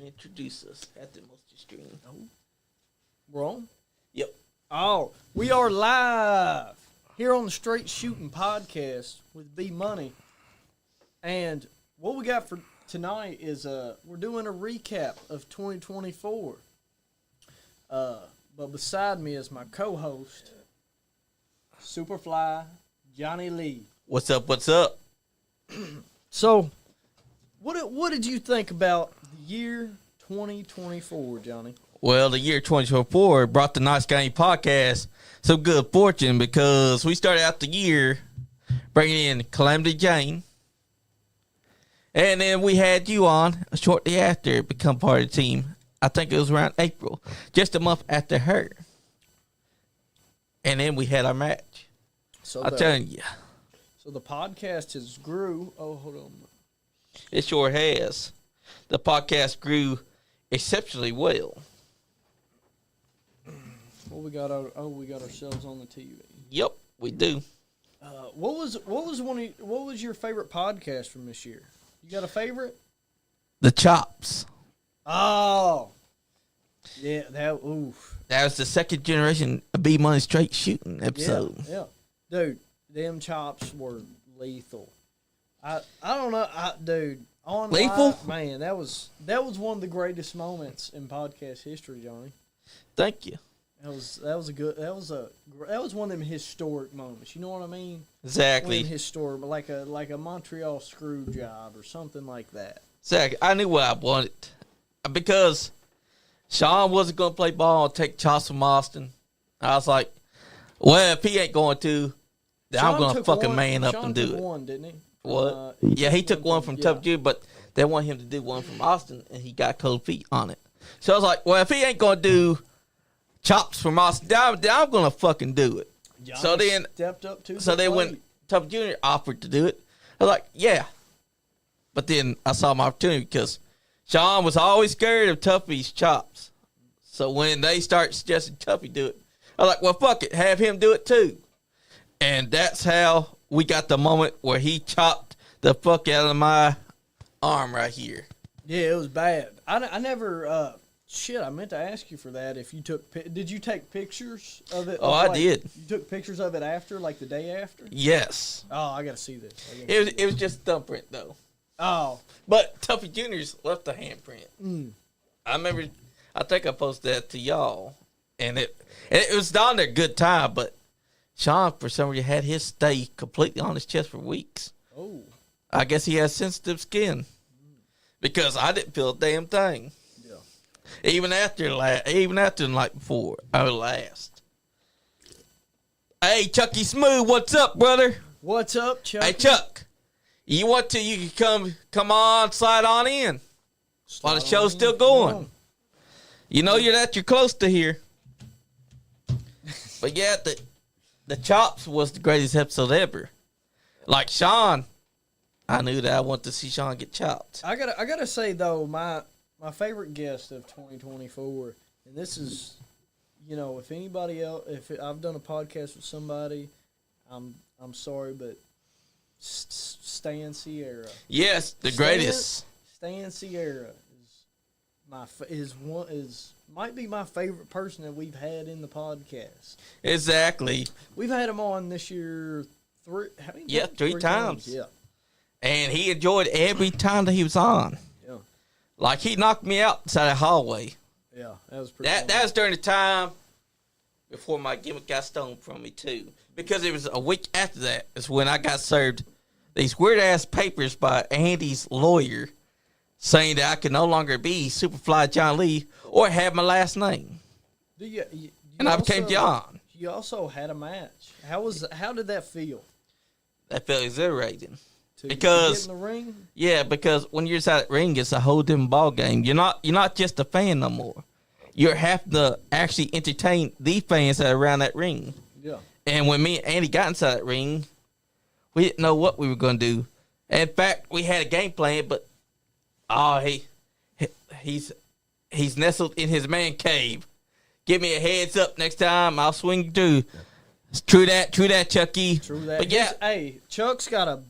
introduce us at the most extreme. Oh. We're on? Yep. Oh, we are live here on the Straight Shooting Podcast with Bmoney. And what we got for tonight is we're doing a recap of 2024. But beside me is my co-host, SuperFly, Johnny Lee. What's up? What's up? So, what did you think about the year 2024, Johnny? Well, the year 2024 brought the NiceGuyAndy podcast some good fortune because we started out the year bringing in Calamity Jane. And then we had you on shortly after become part of the team. I think it was around April, just a month after her. And then we had our match. So I'm telling you. So the podcast has grew. Oh, hold on. It sure has. The podcast grew exceptionally well. Well, we got ourselves on the TV. Yep, we do. What was your favorite podcast from this year? You got a favorite? The Chops. Oh, yeah, that was the second generation of Bmoney Straight Shooting episode. Yeah, dude, them chops were lethal. I don't know, dude. On lethal, live, man. That was one of the greatest moments in podcast history, Johnny. Thank you. That was one of them historic moments. You know what I mean? Exactly. One of them historic, like a Montreal screw job or something like that. Exactly. I knew what I wanted because Sean wasn't going to play ball and take chops from Austin. I was like, well, if he ain't going to, then I'm going to fucking man up and do it. One, didn't he? What? Yeah, he took one from Tough Junior, but they want him to do one from Austin, and he got cold feet on it. So I was like, well, if he ain't going to do chops from Austin, then I'm going to fucking do it. Johnny so then, stepped up to so then when Tough Junior offered to do it, I was like, yeah. But then I saw my opportunity because Sean was always scared of Tuffy's chops. So when they start suggesting Tuffy do it, I was like, well, fuck it. Have him do it too. And that's how we got the moment where he chopped the fuck out of my arm right here. Yeah, it was bad. I never, I meant to ask you for that. If you did you take pictures of it? Oh, I did. You took pictures of it after, like the day after? Yes. Oh, I got to see this. It was just thumbprint, though. Oh. But Tuffy Jr.'s left a handprint. I remember, I think I posted that to y'all. And it was down there good time, but Sean, for some reason, had his stay completely on his chest for weeks. Oh. I guess he has sensitive skin. Because I didn't feel a damn thing. Yeah. Even after the night before, our last. Hey, Chucky Smooth, what's up, brother? What's up, Chuck? Hey, Chuck. You want to? You can come on, slide on in. While the show's still going. You know you're close to here. But yeah, the chops was the greatest episode ever. Like Sean, I knew that I wanted to see Sean get chopped. I gotta say though, my favorite guest of 2024, and this is, if anybody else, if I've done a podcast with somebody, I'm sorry, but Stan Sierra. Yes, the greatest. Stan Sierra might be my favorite person that we've had in the podcast. Exactly. We've had him on this year three times. Yeah. And he enjoyed every time that he was on. Yeah. Like he knocked me out inside the hallway. Yeah, that was pretty. That was during the time before my gimmick got stolen from me too. Because it was a week after that is when I got served these weird ass papers by Andy's lawyer saying that I could no longer be SuperFly John Lee or have my last name. And I became John. You also had a match. How did that feel? That felt exhilarating. To because get in the ring? Yeah, because when you're inside that ring, it's a whole different ball game. You're not just a fan no more. You have to actually entertain the fans that are around that ring. Yeah. And when me and Andy got inside that ring, we didn't know what we were going to do. In fact, we had a game plan, but he's nestled in his man cave. Give me a heads up next time. I'll swing you through. True that, Chucky. True that. But yeah, hey, Chuck's got a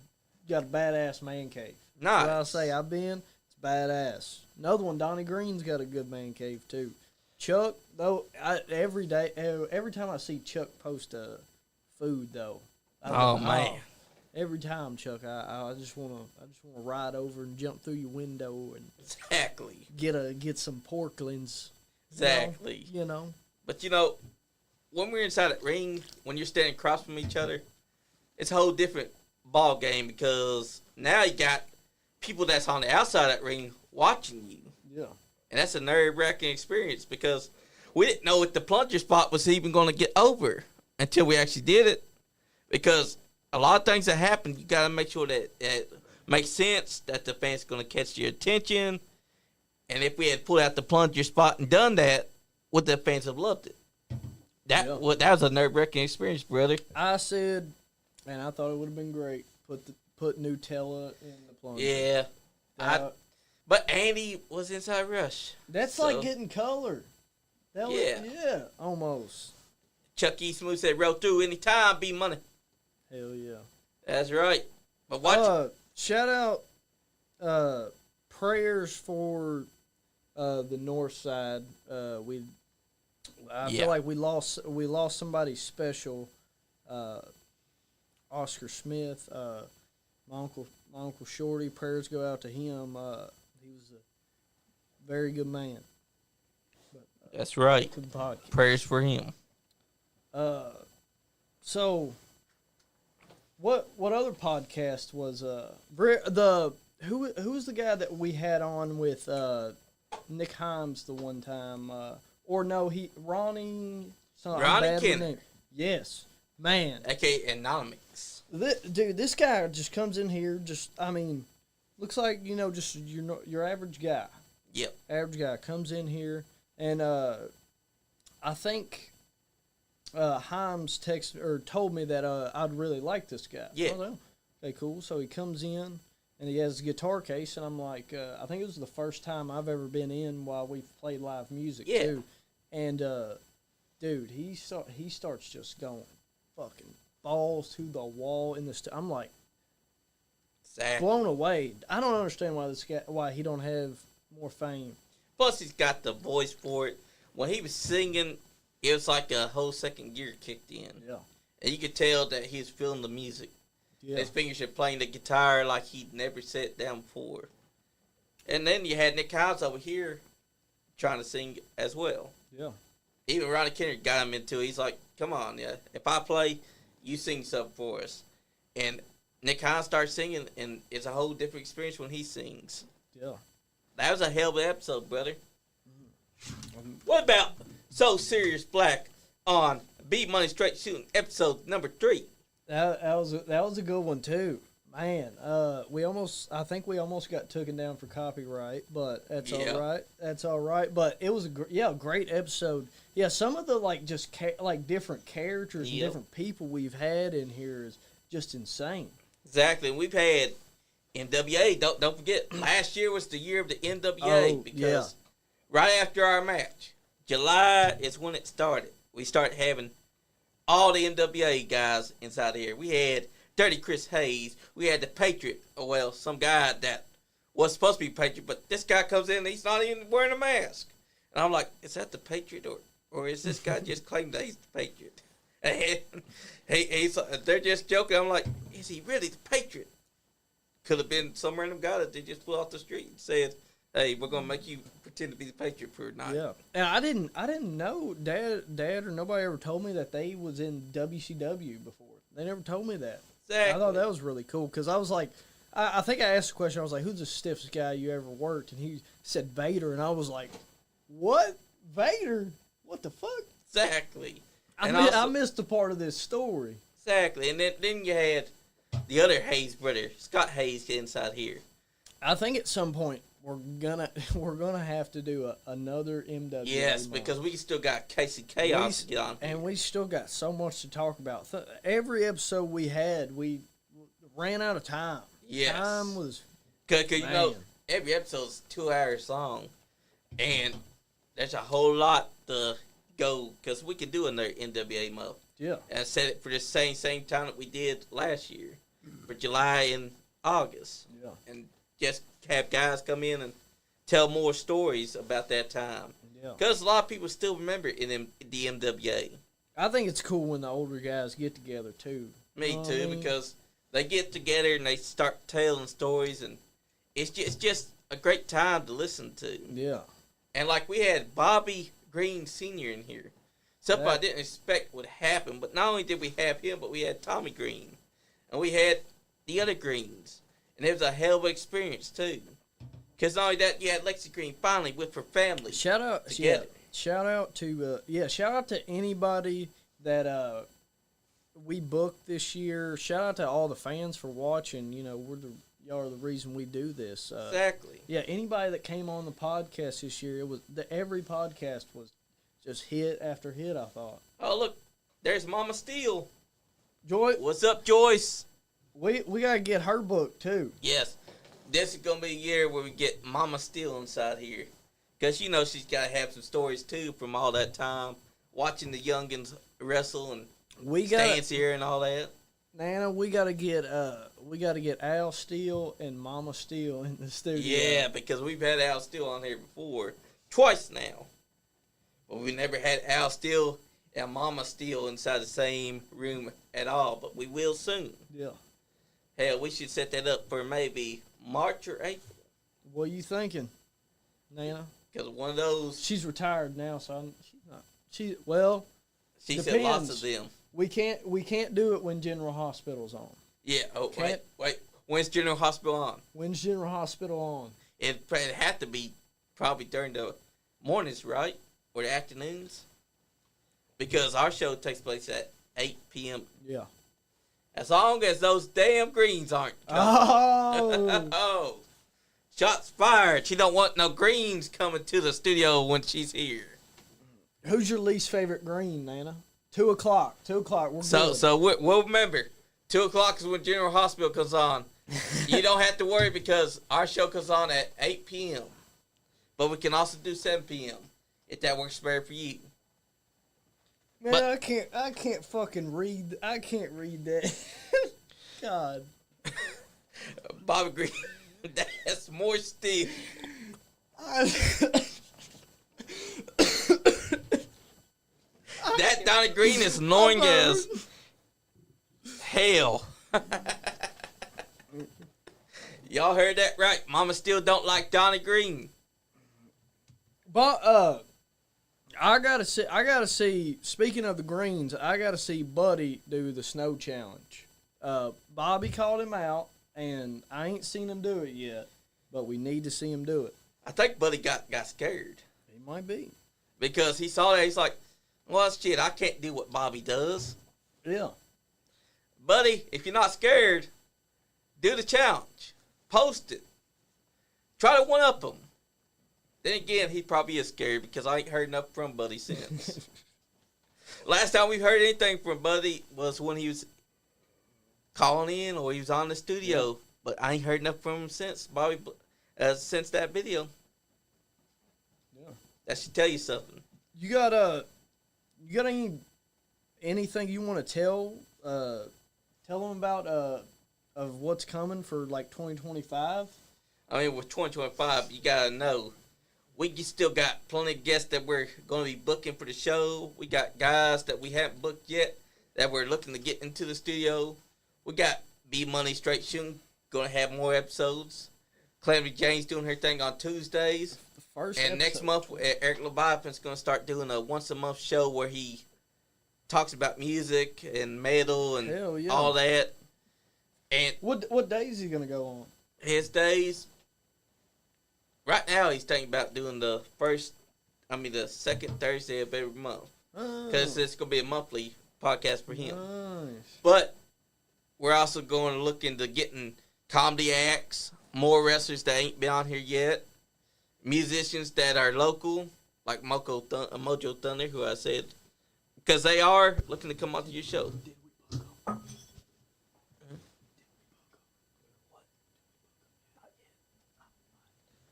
badass man cave. Nah. What I'll say, I've been. It's badass. Another one, Donnie Green's got a good man cave too. Chuck, though, every time I see Chuck post food though, Man, every time, Chuck, I just wanna ride over and jump through your window and exactly get some porklins. exactly. You know. But when we're inside that ring, when you're standing across from each other, it's a whole different ball game because now you got people that's on the outside of that ring watching you. Yeah. And that's a nerve-wracking experience because we didn't know if the plunger spot was even going to get over until we actually did it. Because a lot of things that happen, you got to make sure that it makes sense, that the fan's going to catch your attention. And if we had pulled out the plunger spot and done that, would the fans have loved it? That was a nerve-wracking experience, brother. I said, and I thought it would have been great. Put Nutella in the plunger. Yeah. But Andy was inside Rush. That's like getting color. Yeah. Yeah, almost. Chuck E. Smooth said, roll through anytime, Bmoney. Hell yeah. That's right. But watch. Shout out prayers for the north side. I feel like we lost somebody special. Oscar Smith, my uncle Shorty. Prayers go out to him. He was a very good man. But, that's right. To the podcast. Prayers for him. So what other podcast was who was the guy that we had on with Nick Himes the one time? Ronnie Kenny. Yes, man. A.K.A. Anonymous. Dude, this guy just comes in here. Looks like just your average guy. Yep. Average guy comes in here, and I think Himes told me that I'd really like this guy. Yeah. Okay, cool. So he comes in, and he has a guitar case, and I'm like, I think it was the first time I've ever been in while we've played live music too. And dude, he starts just going fucking balls to the wall in the I'm like blown away. I don't understand why he don't have more fame. Plus, he's got the voice for it. When he was singing, it was like a whole second gear kicked in. Yeah. And you could tell that he was feeling the music. Yeah. His fingers were playing the guitar like he'd never sat down before. And then you had Nick Himes over here trying to sing as well. Yeah. Even Ronnie Kenny got him into it. He's like, come on, yeah. If I play, you sing something for us. And Nick Himes starts singing, and it's a whole different experience when he sings. Yeah. That was a hell of an episode, brother. Mm-hmm. What about So Serious Black on Bmoney Straight Shooting, episode number 3? That was a good one too, man. I think we almost got taken down for copyright, but that's all right. That's all right. But it was a great episode. Yeah, some of the different characters and different people we've had in here is just insane. Exactly, and we've had NWA. Don't forget, last year was the year of the NWA because right after our match, July is when it started. We started having all the NWA guys inside here. We had Dirty Chris Hayes. We had the Patriot. Well, some guy that was supposed to be Patriot, but this guy comes in and he's not even wearing a mask. And I'm like, is that the Patriot or is this guy just claiming that he's the Patriot? And they're just joking. I'm like, is he really the Patriot? Could have been some random guy that they just pulled off the street and said, hey, we're gonna make you pretend to be the Patriot for a night. Yeah, and I didn't know. Dad or nobody ever told me that they was in WCW before. They never told me that. Exactly. I thought that was really cool because I was like, I think I asked the question. I was like, who's the stiffest guy you ever worked? And he said Vader, and I was like, what? Vader? What the fuck? Exactly. I missed a part of this story. Exactly, and then you had the other Hayes brother, Scott Hayes, get inside here. I think at some point we're gonna have to do another MWA. Yes, month. because we still got Casey Chaos to get on here. And we still got so much to talk about. Every episode we had, we ran out of time. Yes. Time was... Because, every episode's 2 hours long. And there's a whole lot to go, because we could do another NWA month. Yeah. And I set it for the same time that we did last year, for July and August. Yeah. And just have guys come in and tell more stories about that time. Yeah. Because a lot of people still remember the MWA. I think it's cool when the older guys get together too. Me what too, I mean? because they get together and they start telling stories, and it's just a great time to listen to. Yeah. And like we had Bobby Green Sr. in here. Something I didn't expect would happen, but not only did we have him, but we had Tommy Green. And we had the other Greens. And it was a hell of an experience too. Because not only that, you had Lexi Green finally with her family. Shout out together. Shout out to anybody that we booked this year. Shout out to all the fans for watching. You know, y'all are the reason we do this. Exactly. Yeah, anybody that came on the podcast this year, every podcast was just hit after hit, I thought. Oh, look, there's Mama Steele. Joy, What's up, Joyce? we got to get her book too. Yes, this is going to be a year where we get Mama Steele inside here. Because, you know, she's got to have some stories, too, from all that time. Watching the youngins wrestle and stands here and all that. Nana, we got to get Al Steele and Mama Steele in the studio. Yeah, because we've had Al Steele on here before. Twice now. But we never had Al Steele and Mama Steele inside the same room at all. But we will soon. Yeah. Hell, we should set that up for maybe March or April. What are you thinking, Nana? Because one of those... She's retired now, so she's not. She said depends. lots of them. We can't do it when General Hospital's on. Yeah. Oh, wait. When's General Hospital on? When's General Hospital on? It'd have to be probably during the mornings, right? Or the afternoons. Because our show takes place at 8 p.m. Yeah. As long as those damn greens aren't coming. Oh. Oh. Shots fired. She don't want no greens coming to the studio when she's here. Who's your least favorite green, Nana? 2 o'clock. 2 o'clock. We're good. So we'll remember. 2 o'clock is when General Hospital comes on. You don't have to worry because our show comes on at 8 p.m. But we can also do 7 p.m. if that works better for you. Man, I can't fucking read. I can't read that. God. Bobby Green, that's more steel. That Donnie Green is annoying as hell. Y'all heard that right. Mama still don't like Donnie Green. But I gotta see. Speaking of the greens, I gotta see Buddy do the snow challenge. Bobby called him out, and I ain't seen him do it yet. But we need to see him do it. I think Buddy got scared. He might be. Because he saw that, he's like, well, shit, I can't do what Bobby does. Yeah. Buddy, if you're not scared, do the challenge. Post it. Try to one-up him. Then again, he probably is scared because I ain't heard enough from Buddy since. Last time we heard anything from Buddy was when he was calling in or he was on the studio. Yeah. But I ain't heard enough from him since since that video. Yeah. That should tell you something. You got anything you want to tell them about of what's coming for like 2025? I mean, with 2025, you gotta know we still got plenty of guests that we're going to be booking for the show. We got guys that we haven't booked yet that we're looking to get into the studio. We got Bmoney Strait shooting, going to have more episodes. Calamity Jane's doing her thing on Tuesdays. The first and episode. Next month, Eric Leviathan's going to start doing a once-a-month show where he talks about music and metal and all that. And what days is he going to go on? His days... Right now, he's thinking about doing the second Thursday of every month. Because it's going to be a monthly podcast for him. Nice. But we're also going to look into getting comedy acts, more wrestlers that ain't been on here yet, musicians that are local, like Mojo Thunder, who I said, because they are looking to come onto your show.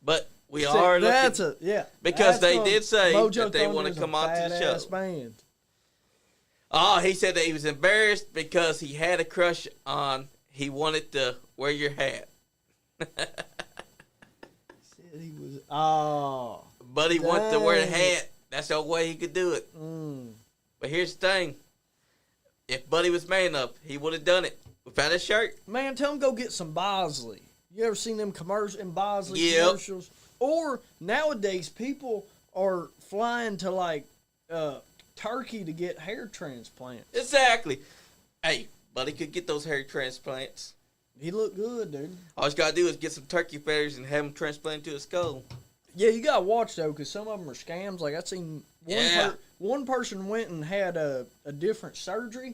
But we are looking, because they did say that they want to come on to the show. Band. Oh, he said that he was embarrassed because he had a crush on, he wanted to wear your hat. Oh. Buddy wanted to wear the Dang. hat. That's the only way he could do it. Mm. But here's the thing. If Buddy was man enough, he would have done it without a shirt. Man, tell him go get some Bosley. You ever seen them Bosley Yep. commercials? Or nowadays, people are flying to like Turkey to get hair transplants. Exactly. Hey, Buddy could get those hair transplants. He look good, dude. All he's got to do is get some turkey feathers and have them transplanted to his skull. Yeah, you gotta watch though, because some of them are scams. Like I seen Yeah. one person went and had a different surgery,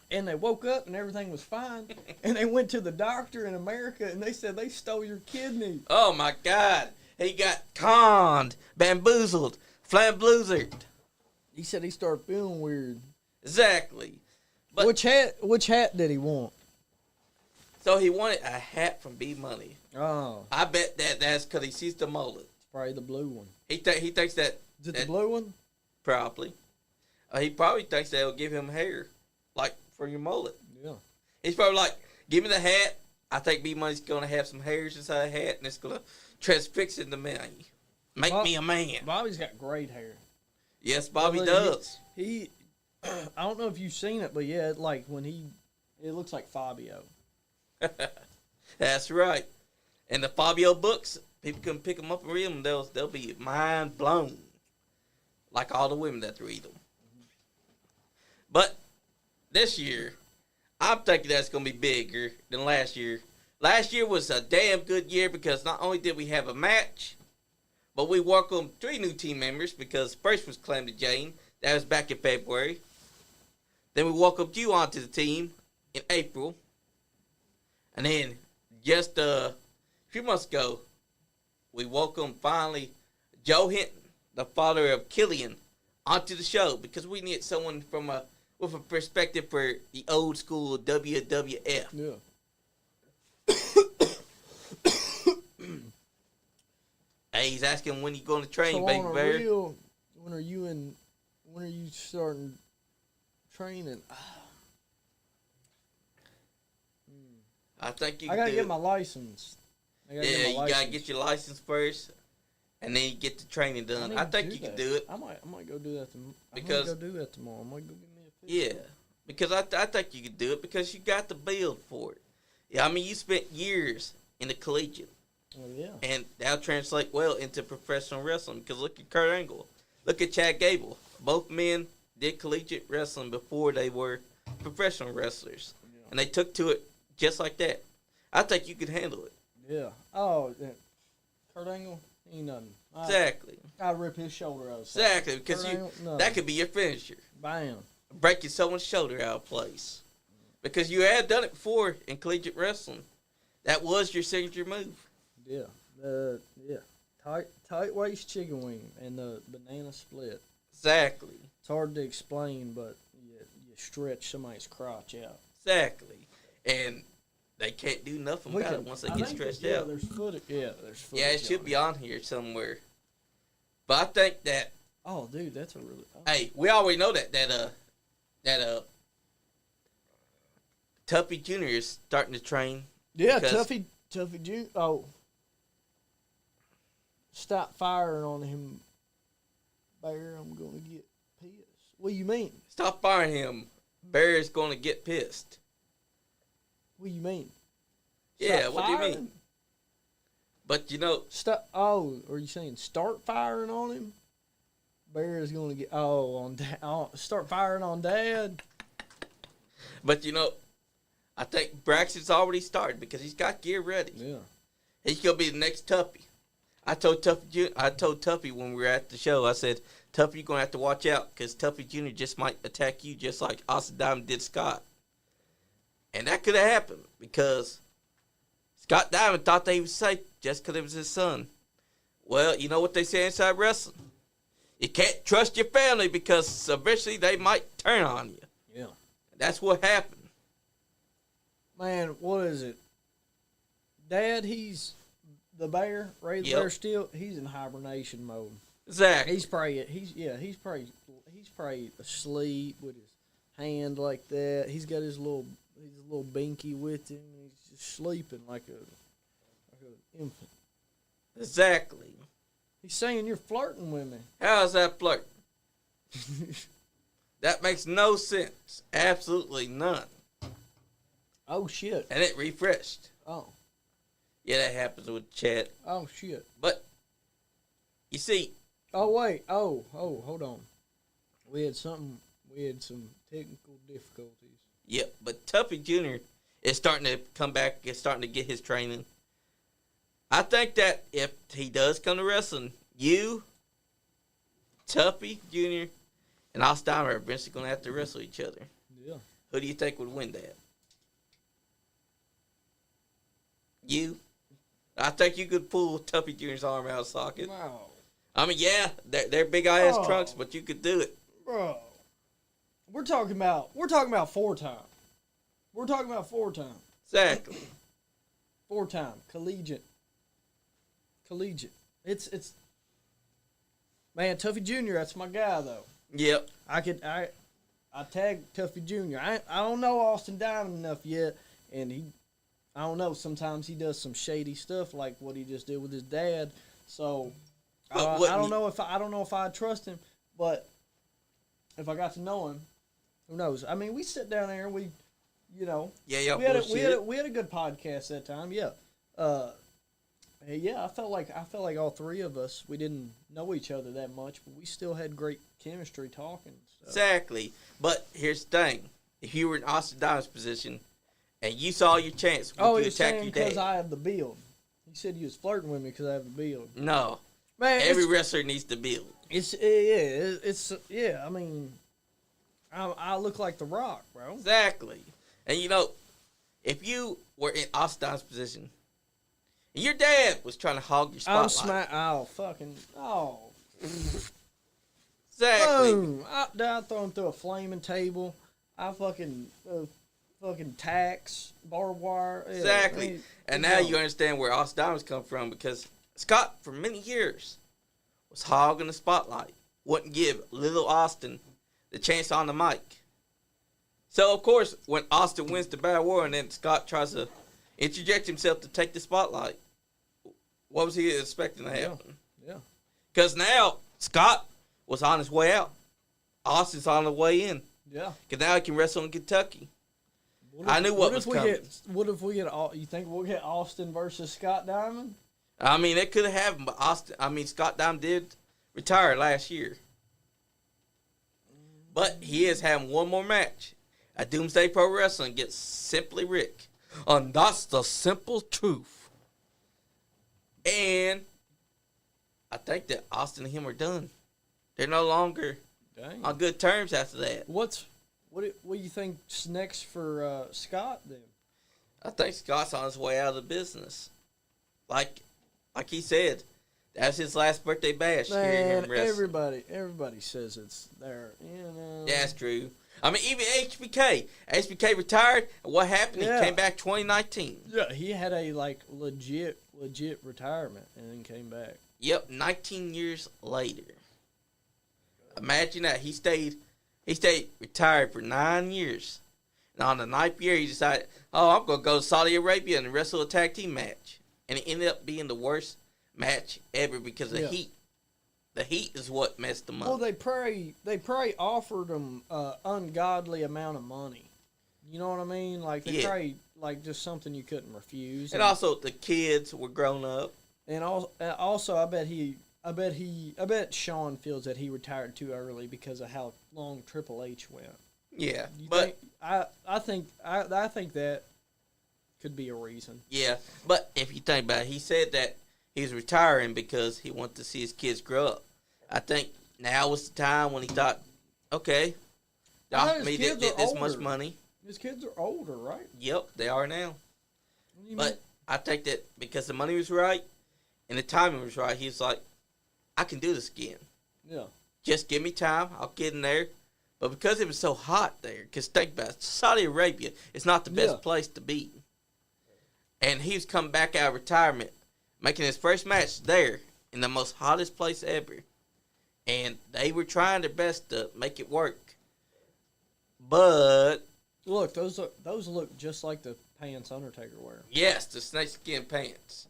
and they woke up and everything was fine, and they went to the doctor in America and they said they stole your kidney. Oh, my God. He got conned, bamboozled, flambloozled. He said he started feeling weird. Exactly. But, Which hat did he want? so he wanted a hat from Bmoney. Oh, I bet that's because he sees the mullet. it's probably the blue one. He thinks that Is it the blue one? probably. He probably thinks they'll give him hair, like for your mullet. Yeah. He's probably like, give me the hat. I think Bmoney's going to have some hairs inside the hat, and it's going to transfix into me. Make me a man. Bobby's got great hair. Yes, Bobby Well, does. He I don't know if you've seen it, but yeah, like when it looks like Fabio. That's right. And the Fabio books, people can pick them up and read them. They'll be mind blown, like all the women that read them. But this year, I'm thinking that's going to be bigger than last year. Last year was a damn good year because not only did we have a match, but we welcomed 3 new team members because first was Calamity Jane. That was back in February. Then we welcomed you onto the team in April. And then just a few months ago, we welcomed finally Joe Hinton, the father of Killian, onto the show because we need someone with a perspective for the old school WWF. Yeah. Hey, he's asking when you going to train, So baby on a bear. real, when are you starting training? I think you I can gotta do get it. my license. Yeah, you gotta get your license first, and then you get the training done. I think you can do it. I might go do that tomorrow. Because- I might go do that tomorrow. I might go get me a Yeah, physical. because I think you can do it because you got the build for it. Yeah, I mean you spent years in the collegiate, Oh yeah. and that'll translate well into professional wrestling. Because look at Kurt Angle, look at Chad Gable. Both men did collegiate wrestling before they were professional wrestlers, and they took to it just like that. I think you could handle it. Yeah. Oh, yeah. Kurt Angle ain't nothing. Exactly. I'd rip his shoulder out. Exactly, because Kurt Angle, no. that could be your finisher. Bam. Breaking someone's shoulder out of place. Because you had done it before in collegiate wrestling. That was your signature move. Yeah. Tight waist chicken wing and the banana split. Exactly. It's hard to explain, but you stretch somebody's crotch out. Exactly. And they can't do nothing about it once they get stretched out. There's footage. Yeah, there's footage. Yeah, it should be on here somewhere. But I think that, Oh, dude, that's a really. Oh. hey, we already know that Tuffy Jr. is starting to train. Yeah, because- Tuffy Jr. Oh, stop firing on him, Bear. I'm gonna get pissed. What do you mean? Stop firing him. Bear is going to get pissed. What do you mean? Yeah, Stop what do you firing? mean? But you know, Stop. Oh, are you saying start firing on him? Bear is gonna get. Start firing on Dad. I think Braxton's already started because he's got gear ready. Yeah. He's gonna be the next Tuffy. I told Tuffy when we were at the show, I said, Tuffy, you're gonna have to watch out because Tuffy Jr. just might attack you just like Austin Diamond did Scott. And that could have happened because Scott Diamond thought that he was safe just because it was his son. Well, you know what they say inside wrestling? You can't trust your family because eventually they might turn on you. Yeah. That's what happened. Man, what is it? Dad, he's the bear. Ray the Yep. bear still. He's in hibernation mode. Exactly. He's probably asleep with his hand like that. He's got his little binky with him. He's just sleeping like an infant. Exactly. He's saying you're flirting with me. How is that flirt? That makes no sense. Absolutely none. Oh, shit. And it refreshed. Oh. Yeah, that happens with chat. Oh, shit. But, you see. Oh, wait. Oh, hold on. We had some technical difficulties. Yep, but Tuffy Jr. is starting to come back. Is starting to get his training. I think that if he does come to wrestling, you, Tuffy Jr., and Austin Diamond are eventually going to have to wrestle each other. Yeah. Who do you think would win that? You? I think you could pull Tuffy Jr.'s arm out of socket. No. I mean, yeah, they're big ass Oh. trunks, but you could do it. Bro. We're talking about 4 time. We're talking about 4 time. Exactly. 4 time. Collegiate. It's man, Tuffy Jr., that's my guy though. Yep. I tag Tuffy Jr. I don't know Austin Diamond enough yet, and I don't know. Sometimes he does some shady stuff like what he just did with his dad. So I don't know if I trust him, but if I got to know him, who knows? I mean, we sit down there and we Yeah. we had a good podcast that time. Yeah. Yeah, I felt like all 3 of us, we didn't know each other that much, but we still had great chemistry talking. So. Exactly. But here's the thing. If you were in Austin Diamond's position and you saw your chance, would you he was attack saying your because dad? I have the build. He said he was flirting with me because I have the build. No. Man, Every wrestler needs to build. I mean, I look like The Rock, bro. Exactly. And if you were in Austin Diamond's position, and your dad was trying to hog your spotlight. Exactly. Boom. I throw him through a flaming table. I fucking tacks, barbed wire. Yeah, Exactly. And now you understand where Austin Diamonds come from, because Scott, for many years, was hogging the spotlight. Wouldn't give little Austin the chance on the mic. So, of course, when Austin wins the Battle Royal and then Scott tries to interject himself to take the spotlight, what was he expecting to happen? Yeah. Because now Scott was on his way out. Austin's on the way in. Yeah. Because now he can wrestle in Kentucky. I knew what was coming. What if we get? You think we'll get Austin versus Scott Diamond? I mean, it could have happened, but Scott Diamond did retire last year. But he is having one more match at Doomsday Pro Wrestling against Simply Rick. And that's the simple truth. And I think that Austin and him are done. They're no longer on good terms after that. What do you think's next for Scott then? I think Scott's on his way out of the business. Like he said, that's his last birthday bash. Man, everybody says it's there. Yeah, that's true. I mean, even HBK. HBK retired, and what happened? Yeah. He came back 2019. Yeah, he had a legit retirement and then came back. Yep, 19 years later. Imagine that. He stayed retired for 9 years. And on the 9th year, he decided, I'm going to go to Saudi Arabia and wrestle a tag team match. And it ended up being the worst match ever because of heat. The heat is what messed them up. Well, they probably offered him ungodly amount of money. You know what I mean? Like they probably just something you couldn't refuse. And also the kids were grown up. And also, I bet Sean feels that he retired too early because of how long Triple H went. Yeah, I think that could be a reason. Yeah, but if you think about it, he said that he was retiring because he wanted to see his kids grow up. I think now was the time when he thought, okay, they offered me this much money. His kids are older, right? Yep, they are now. But I think that because the money was right and the timing was right, he was like, I can do this again. Yeah. Just give me time. I'll get in there. But because it was so hot there, because think about it, Saudi Arabia is not the best place to be. And he was coming back out of retirement, making his first match there in the most hottest place ever. And they were trying their best to make it work. But look, those look just like the pants Undertaker wear. Yes, the snakeskin pants.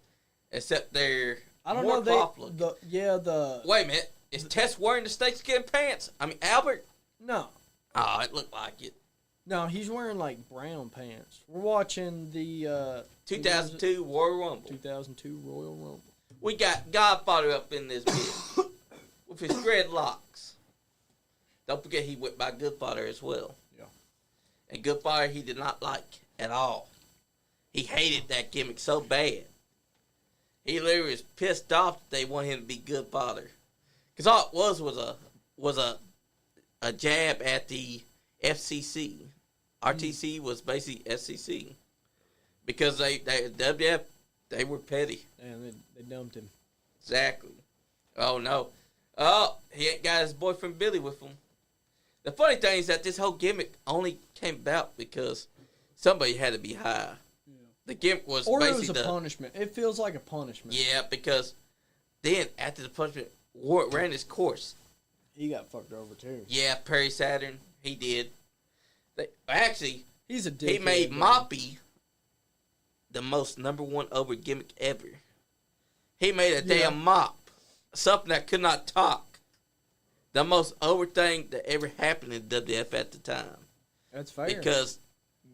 Except they're I don't more know. cloth looking. The Wait a minute. Is Tess wearing the snakeskin pants? I mean, Albert? no. Oh, it looked like it. No, he's wearing like brown pants. We're watching the 2002 Royal Rumble. 2002 Royal Rumble. We got Godfather up in this bit with his dreadlocks. Don't forget he went by Goodfather as well. Yeah. And Goodfather he did not like at all. He hated that gimmick so bad. He literally was pissed off that they wanted him to be Goodfather. Because all it was a jab at the FCC. RTC was basically FCC. Because they WWF, they were petty. And they dumped him. Exactly. Oh, no. Oh, he ain't got his boyfriend Billy with him. The funny thing is that this whole gimmick only came about because somebody had to be high. Yeah. The gimmick was or basically it was a punishment. It feels like a punishment. Yeah, because then after the punishment, Ward ran his course. He got fucked over too. Yeah, Perry Saturn, he did. Actually, he's a dickhead. He made Moppy the most #1 over gimmick ever. He made a damn mop, something that could not talk. The most over thing that ever happened in WWF at the time. That's fair. Because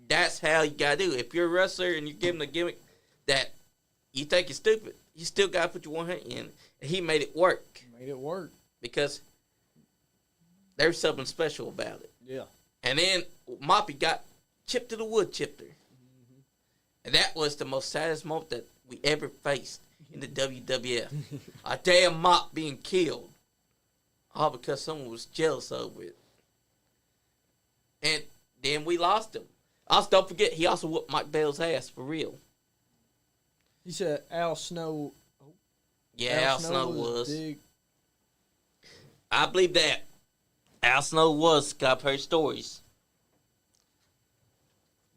that's how you gotta do it. If you're a wrestler and you're giving a gimmick that you think is stupid, you still gotta put your 1 hand in. And he made it work. Made it work. Because there's something special about it. Yeah. And then Moppy got chipped to the wood chipper. Mm-hmm. And that was the most saddest moment that we ever faced in the WWF. A damn mop being killed. All because someone was jealous over it. And then we lost him. Also, don't forget, he also whooped Mike Bell's ass for real. He said Al Snow. Yeah, Al Snow was. Big. I believe that. Al Snow was Scott Perry stories.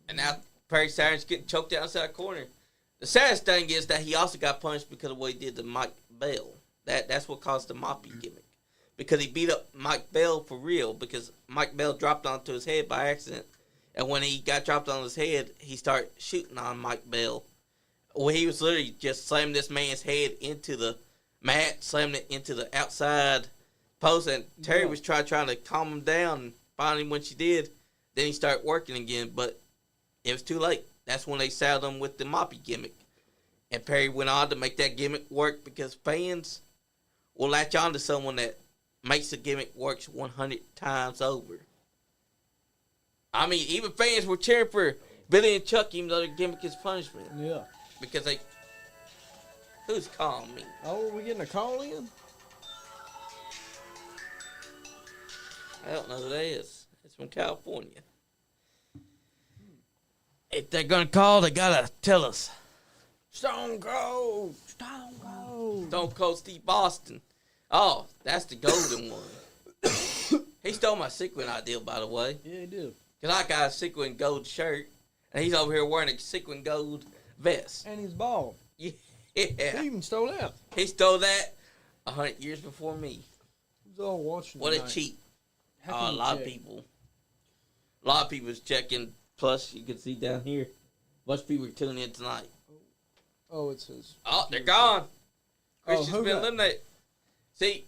And now Perry Saturn's getting choked out inside the corner. The saddest thing is that he also got punished because of what he did to Mike Bell. That's what caused the Moppy gimmick. Because he beat up Mike Bell for real. Because Mike Bell dropped onto his head by accident. And when he got dropped on his head, he started shooting on Mike Bell. Well, he was literally just slamming this man's head into the mat, slamming it into the outside post. And Terry was trying to calm him down. And finally, when she did, then he started working again. But it was too late. That's when they saddled him with the Moppy gimmick. And Perry went on to make that gimmick work because fans will latch on to someone that makes the gimmick works 100 times over. I mean, even fans were cheering for Billy and Chuck, even though their gimmick is punishment. Yeah. Because they... Who's calling me? Oh, are we getting a call in? I don't know who that is. It's from California. If they're going to call, they got to tell us. Stone Cold. Stone Cold. Stone Cold Steve Austin. Oh, that's the golden one. He stole my sequin idea, by the way. Yeah, he did. Because I got a sequin gold shirt, and he's over here wearing a sequin gold vest. And he's bald. Yeah. He even stole that. He stole that 100 years before me. Who's all watching What tonight? a cheat. A A lot of people. A lot of people was checking. Plus, you can see down here, a bunch of people are tuning in tonight. Oh, it says. Oh, they're gone. Christian's been got... eliminated. See,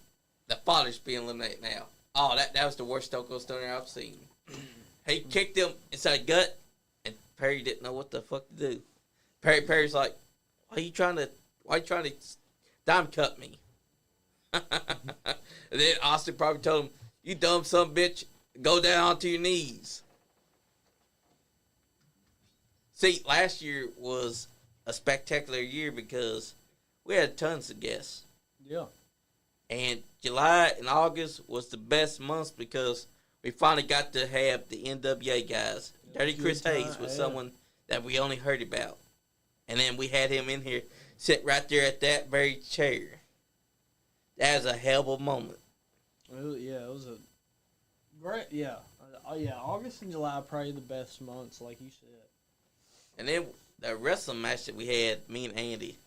the father's being eliminated now. Oh, that was the worst Stone Cold Stunner I've seen. He kicked him inside the gut, and Perry didn't know what the fuck to do. Perry's like, why you trying to dime cut me? And then Austin probably told him, you dumb son of a bitch, go down onto your knees. See, last year was a spectacular year because we had tons of guests. Yeah. And July and August was the best months because we finally got to have the NWA guys. Dirty Chris Hayes was someone that we only heard about. And then we had him in here, sit right there at that very chair. That was a hell of a moment. Yeah, it was a great, yeah. August and July are probably the best months, like you said. And then the wrestling match that we had, me and Andy,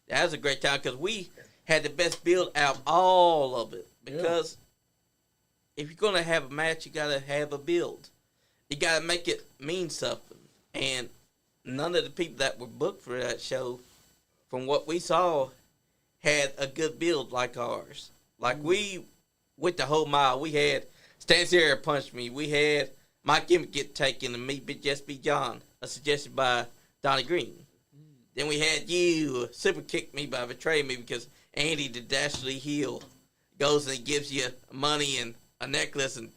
that was a great time because we had the best build out of all of it. Because if you're going to have a match, you got to have a build. You got to make it mean something. And none of the people that were booked for that show, from what we saw, had a good build like ours. Like, we went the whole mile. We had Stanzier punch me. We had my gimmick get taken and me just be John, a suggestion by Donnie Green. Then we had you super kick me by betraying me because Andy, the Dashly heel, goes and gives you money and a necklace and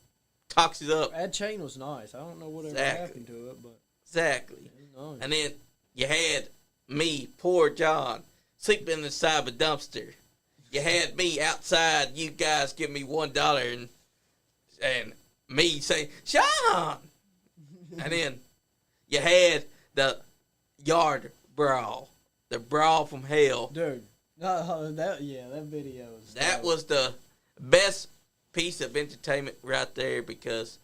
talks it up. That chain was nice. I don't know whatever happened to it, but exactly. Nice. And then you had me, poor John, sleeping inside of a dumpster. You had me outside. You guys give me $1 and me saying, Sean! And then you had the yard brawl. The brawl from hell. Dude. That video was... That was the best piece of entertainment right there because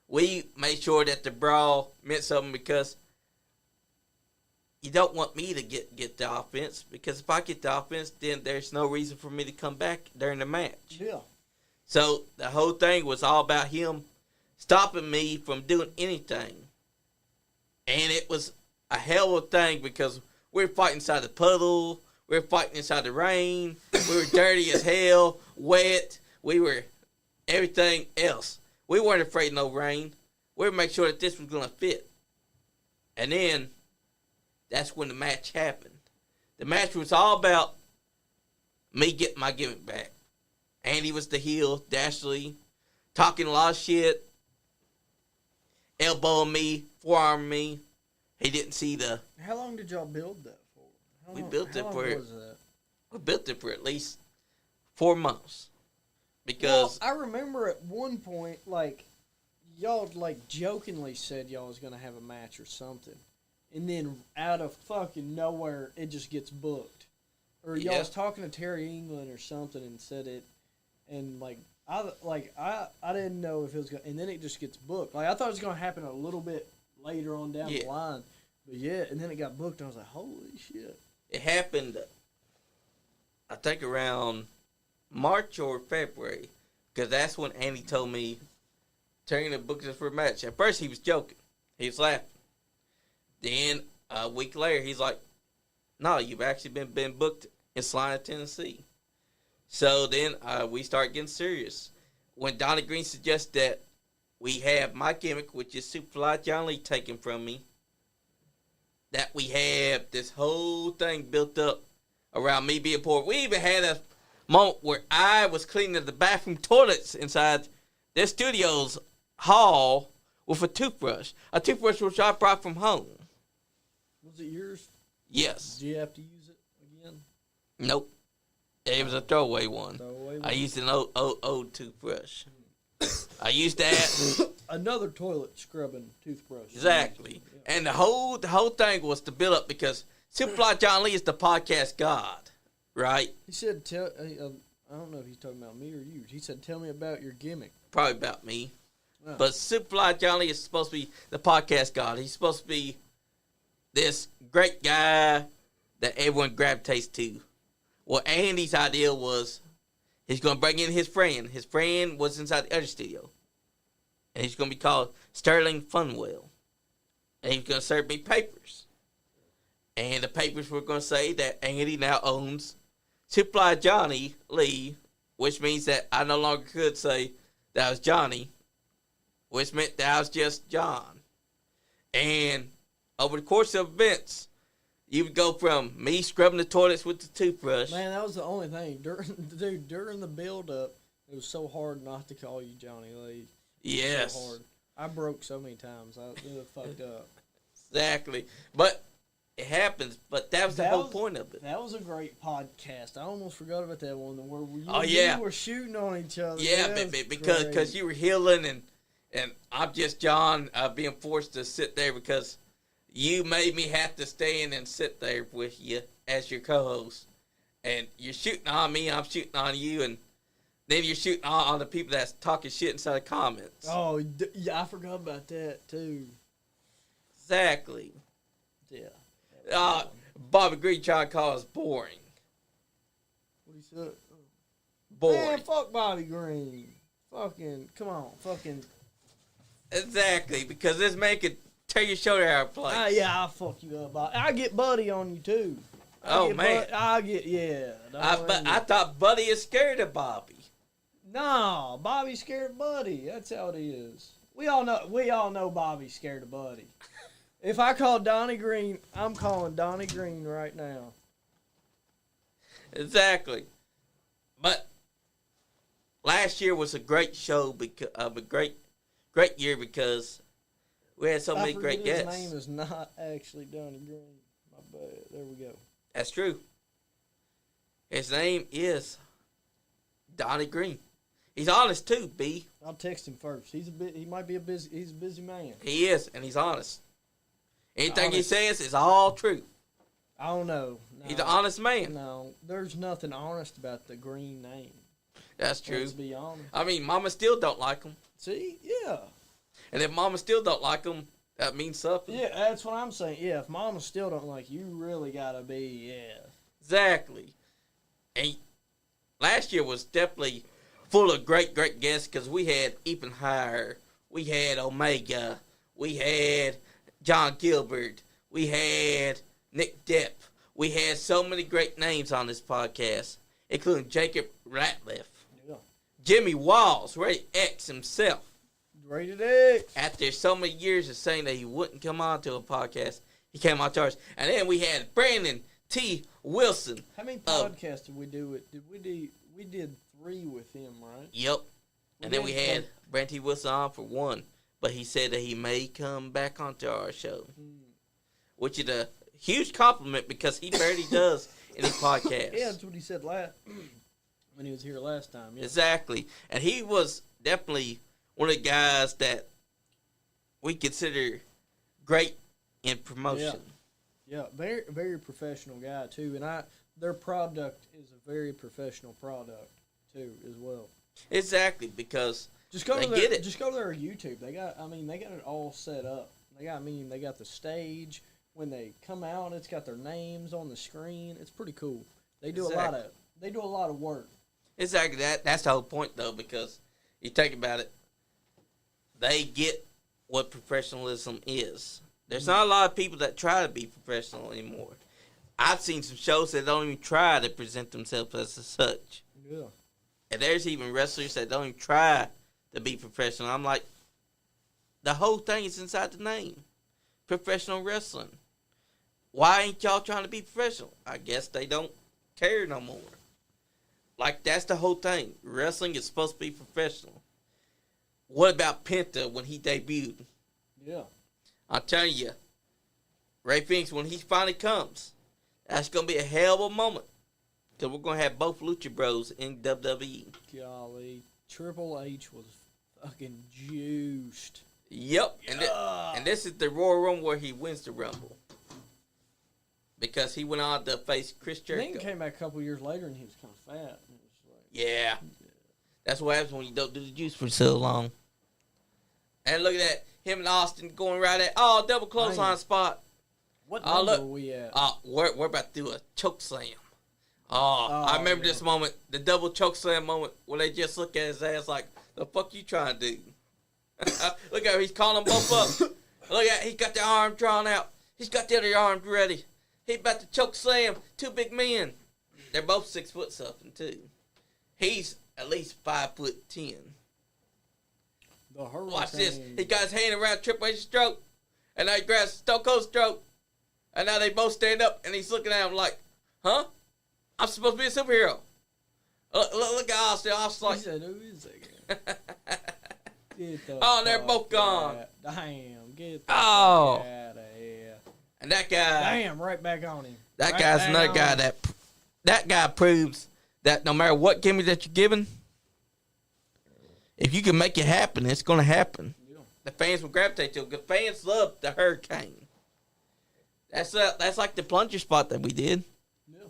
we made sure that the brawl meant something because you don't want me to get the offense because if I get the offense, then there's no reason for me to come back during the match. Yeah. So the whole thing was all about him stopping me from doing anything. And it was a hell of a thing because we were fighting inside the puddle. We were fighting inside the rain. We were dirty as hell, wet. We were everything else. We weren't afraid of no rain. We would make sure that this was going to fit. And then that's when the match happened. The match was all about me getting my gimmick back. Andy was the heel, Dashly, talking a lot of shit, elbowing me, forearming me. He didn't see the... How long did y'all build that for? We built it for at least 4 months. Because... Well, I remember at one point, like, y'all, like, jokingly said y'all was going to have a match or something. And then out of fucking nowhere, it just gets booked. Or y'all was talking to Terry England or something and said it. And, I didn't know if it was going to... And then it just gets booked. Like, I thought it was going to happen a little bit later on down the line. But, and then it got booked, and I was like, holy shit. It happened, I think, around March or February. Because that's when Andy told me, turning to book us for a match. At first, he was joking. He was laughing. Then, a week later, he's like, no, you've actually been booked in Salina, Tennessee. So then we start getting serious. When Donnie Green suggests that we have my gimmick, which is SuperFly John Lee taken from me, that we have this whole thing built up around me being poor. We even had a moment where I was cleaning the bathroom toilets inside their studio's hall with a toothbrush which I brought from home. Was it yours? Yes. Did you have to use it again? Nope. It was a throwaway one. I used an old toothbrush. I used that. Another toilet scrubbing toothbrush. Exactly. Yeah. And the whole thing was to build up because SuperFly John Lee is the podcast god, right? He said, I don't know if he's talking about me or you. He said, tell me about your gimmick. Probably about me. Oh. But SuperFly John Lee is supposed to be the podcast god. He's supposed to be this great guy that everyone gravitates to. Well, Andy's idea was he's going to bring in his friend. His friend was inside the other studio. And he's going to be called Sterling Funwell. And he's going to serve me papers. And the papers were going to say that Andy now owns SuperFly Johnny Lee, which means that I no longer could say that I was Johnny, which meant that I was just John. And over the course of events, you would go from me scrubbing the toilets with the toothbrush. Man, that was the only thing. During the build-up, it was so hard not to call you Johnny Lee. Yes. So hard. I broke so many times. It was fucked up. Exactly. But it happens. But that was the whole point of it. That was a great podcast. I almost forgot about that one where you were shooting on each other. Yeah, because you were healing and I'm just John being forced to sit there because you made me have to stand and sit there with you as your co-host. And you're shooting on me, I'm shooting on you, and then you're shooting on the people that's talking shit inside the comments. Oh, yeah, I forgot about that, too. Exactly. Yeah. Bobby Green tried to call us boring. What he said? Boring. Man, fuck Bobby Green. Fucking, come on, fucking. Exactly, because this man could tear your shoulder out of place. Yeah, I'll fuck you up. I get Buddy on you, too. Oh, man. I thought Buddy is scared of Bobby. No, Bobby's scared of Buddy. That's how it is. We all know Bobby's scared of Buddy. If I call Donnie Green, I'm calling Donnie Green right now. Exactly. But last year was a great show, because a great year, because we had so many great guests. His name is not actually Donnie Green. My bad. There we go. That's true. His name is Donnie Green. He's honest too, B. I'll text him first. He's a busy man. He is, and he's honest. Anything he says is all true. I don't know. No, he's an honest man. No, there's nothing honest about the Green name. That's true. Let's be honest. I mean, Mama still don't like him. See? Yeah. And if Mama still don't like him, that means something. Yeah, that's what I'm saying. Yeah, if Mama still don't like you, really gotta be, yeah. Exactly. And last year was definitely full of great guests, because we had Oppenheimer, we had Omega, we had John Gilbert, we had Nick Depp. We had so many great names on this podcast, including Jacob Ratliff, Jimmy Walls, Rated X himself. Rated X. After so many years of saying that he wouldn't come on to a podcast, he came on to ours. And then we had Brandon T. Wilson. How many podcasts did we do with? We did 3 with him, right? Yep. And then we had Brandon T. Wilson on for 1, but he said that he may come back onto our show, which is a huge compliment, because he barely does any podcasts. Yeah, that's what he said when he was here last time. Yeah. Exactly. And he was definitely one of the guys that we consider great in promotion. Yeah, very, very professional guy, too. And their product is a very professional product, too, as well. Exactly, because just go they to get it. Just go to their YouTube. They got it all set up. They got the stage. When they come out, it's got their names on the screen. It's pretty cool. They do a lot of work. Exactly. That's the whole point, though, because you think about it, they get what professionalism is. There's not a lot of people that try to be professional anymore. I've seen some shows that don't even try to present themselves as such. Yeah. And there's even wrestlers that don't even try to be professional. I'm like, the whole thing is inside the name. Professional wrestling. Why ain't y'all trying to be professional? I guess they don't care no more. Like, that's the whole thing. Wrestling is supposed to be professional. What about Penta when he debuted? Yeah. I'm telling you, Ray Phoenix, when he finally comes, that's going to be a hell of a moment. Because we're going to have both Lucha Bros in WWE. Golly. Triple H was fucking juiced. Yep. And this is the Royal Rumble where he wins the Rumble. Because he went on to face Chris Jericho. Then he came back a couple years later and he was kind of fat. And it was like, yeah. That's what happens when you don't do the juice for so long. And look at that. Him and Austin going right at, double clothesline spot. What number are we at? We're about to do a choke slam. I remember this moment, the double choke slam moment, where they just look at his ass like, the fuck you trying to do? Look at him, he's calling them both up. Look at, he's got the arm drawn out. He's got the other arm ready. He about to choke slam 2 big men. They're both 6 foot something too. He's at least 5'10". Watch this. He got his hand around Triple H's throat, and now he grabs Stone Cold's throat, and now they both stand up, and he's looking at him like, huh? I'm supposed to be a superhero. Look at Austin. Austin's like, he said, who is that guy? Oh, they're both gone. Damn, get the fuck out of here. And that guy. Damn, right back on him. That guy's another guy that guy proves that no matter what gimmick that you're given, if you can make it happen, it's going to happen. Yeah. The fans will gravitate to it. The fans love the Hurricane. That's like the plunger spot that we did. Yeah.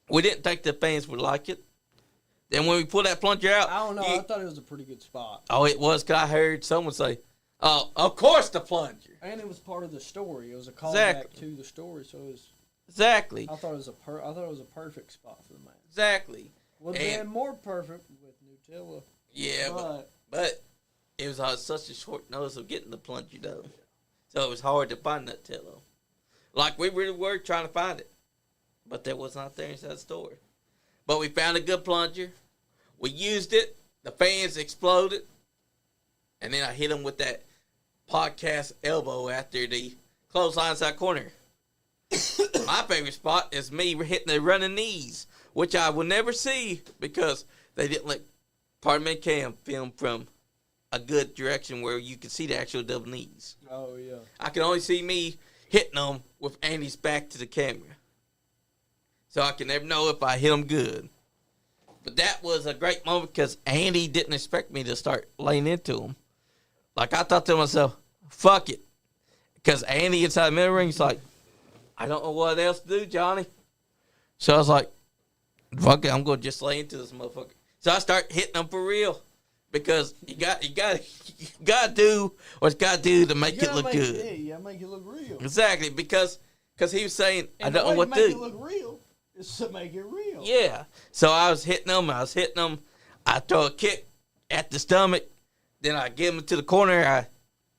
We didn't think the fans would like it. Then when we pulled that plunger out, I don't know. I thought it was a pretty good spot. Oh, it was. Cause I heard someone say, "Oh, of course the plunger." And it was part of the story. It was a callback to the story, so it was. Exactly. I thought it was a perfect spot for the match. Exactly. Would have been more perfect with Nutella. Yeah, but it was on such a short notice of getting the plunger though, so it was hard to find Nutella. Like we really were trying to find it. but that was not there inside the store. But we found a good plunger. We used it. The fans exploded. And then I hit him with that podcast elbow after the clothesline inside corner. My favorite spot is me hitting the running knees, which I will never see because they didn't let Parliament Cam film from a good direction where you can see the actual double knees. Oh, yeah. I can only see me hitting them with Andy's back to the camera. So I can never know if I hit him good. But that was a great moment because Andy didn't expect me to start laying into him. Like, I thought to myself, fuck it. Because Andy inside the middle ring is like, I don't know what else to do, Johnny. So I was like, fuck it, I'm going to just lay into this motherfucker. So I start hitting him for real. Because you got to do what you got to do to make it look good. Yeah, you got to make it look real. Exactly, because he was saying, I And don't know what to do. the way to make it look real is to make it real. Yeah. So I was hitting him. I throw a kick at the stomach. Then I get him to the corner. I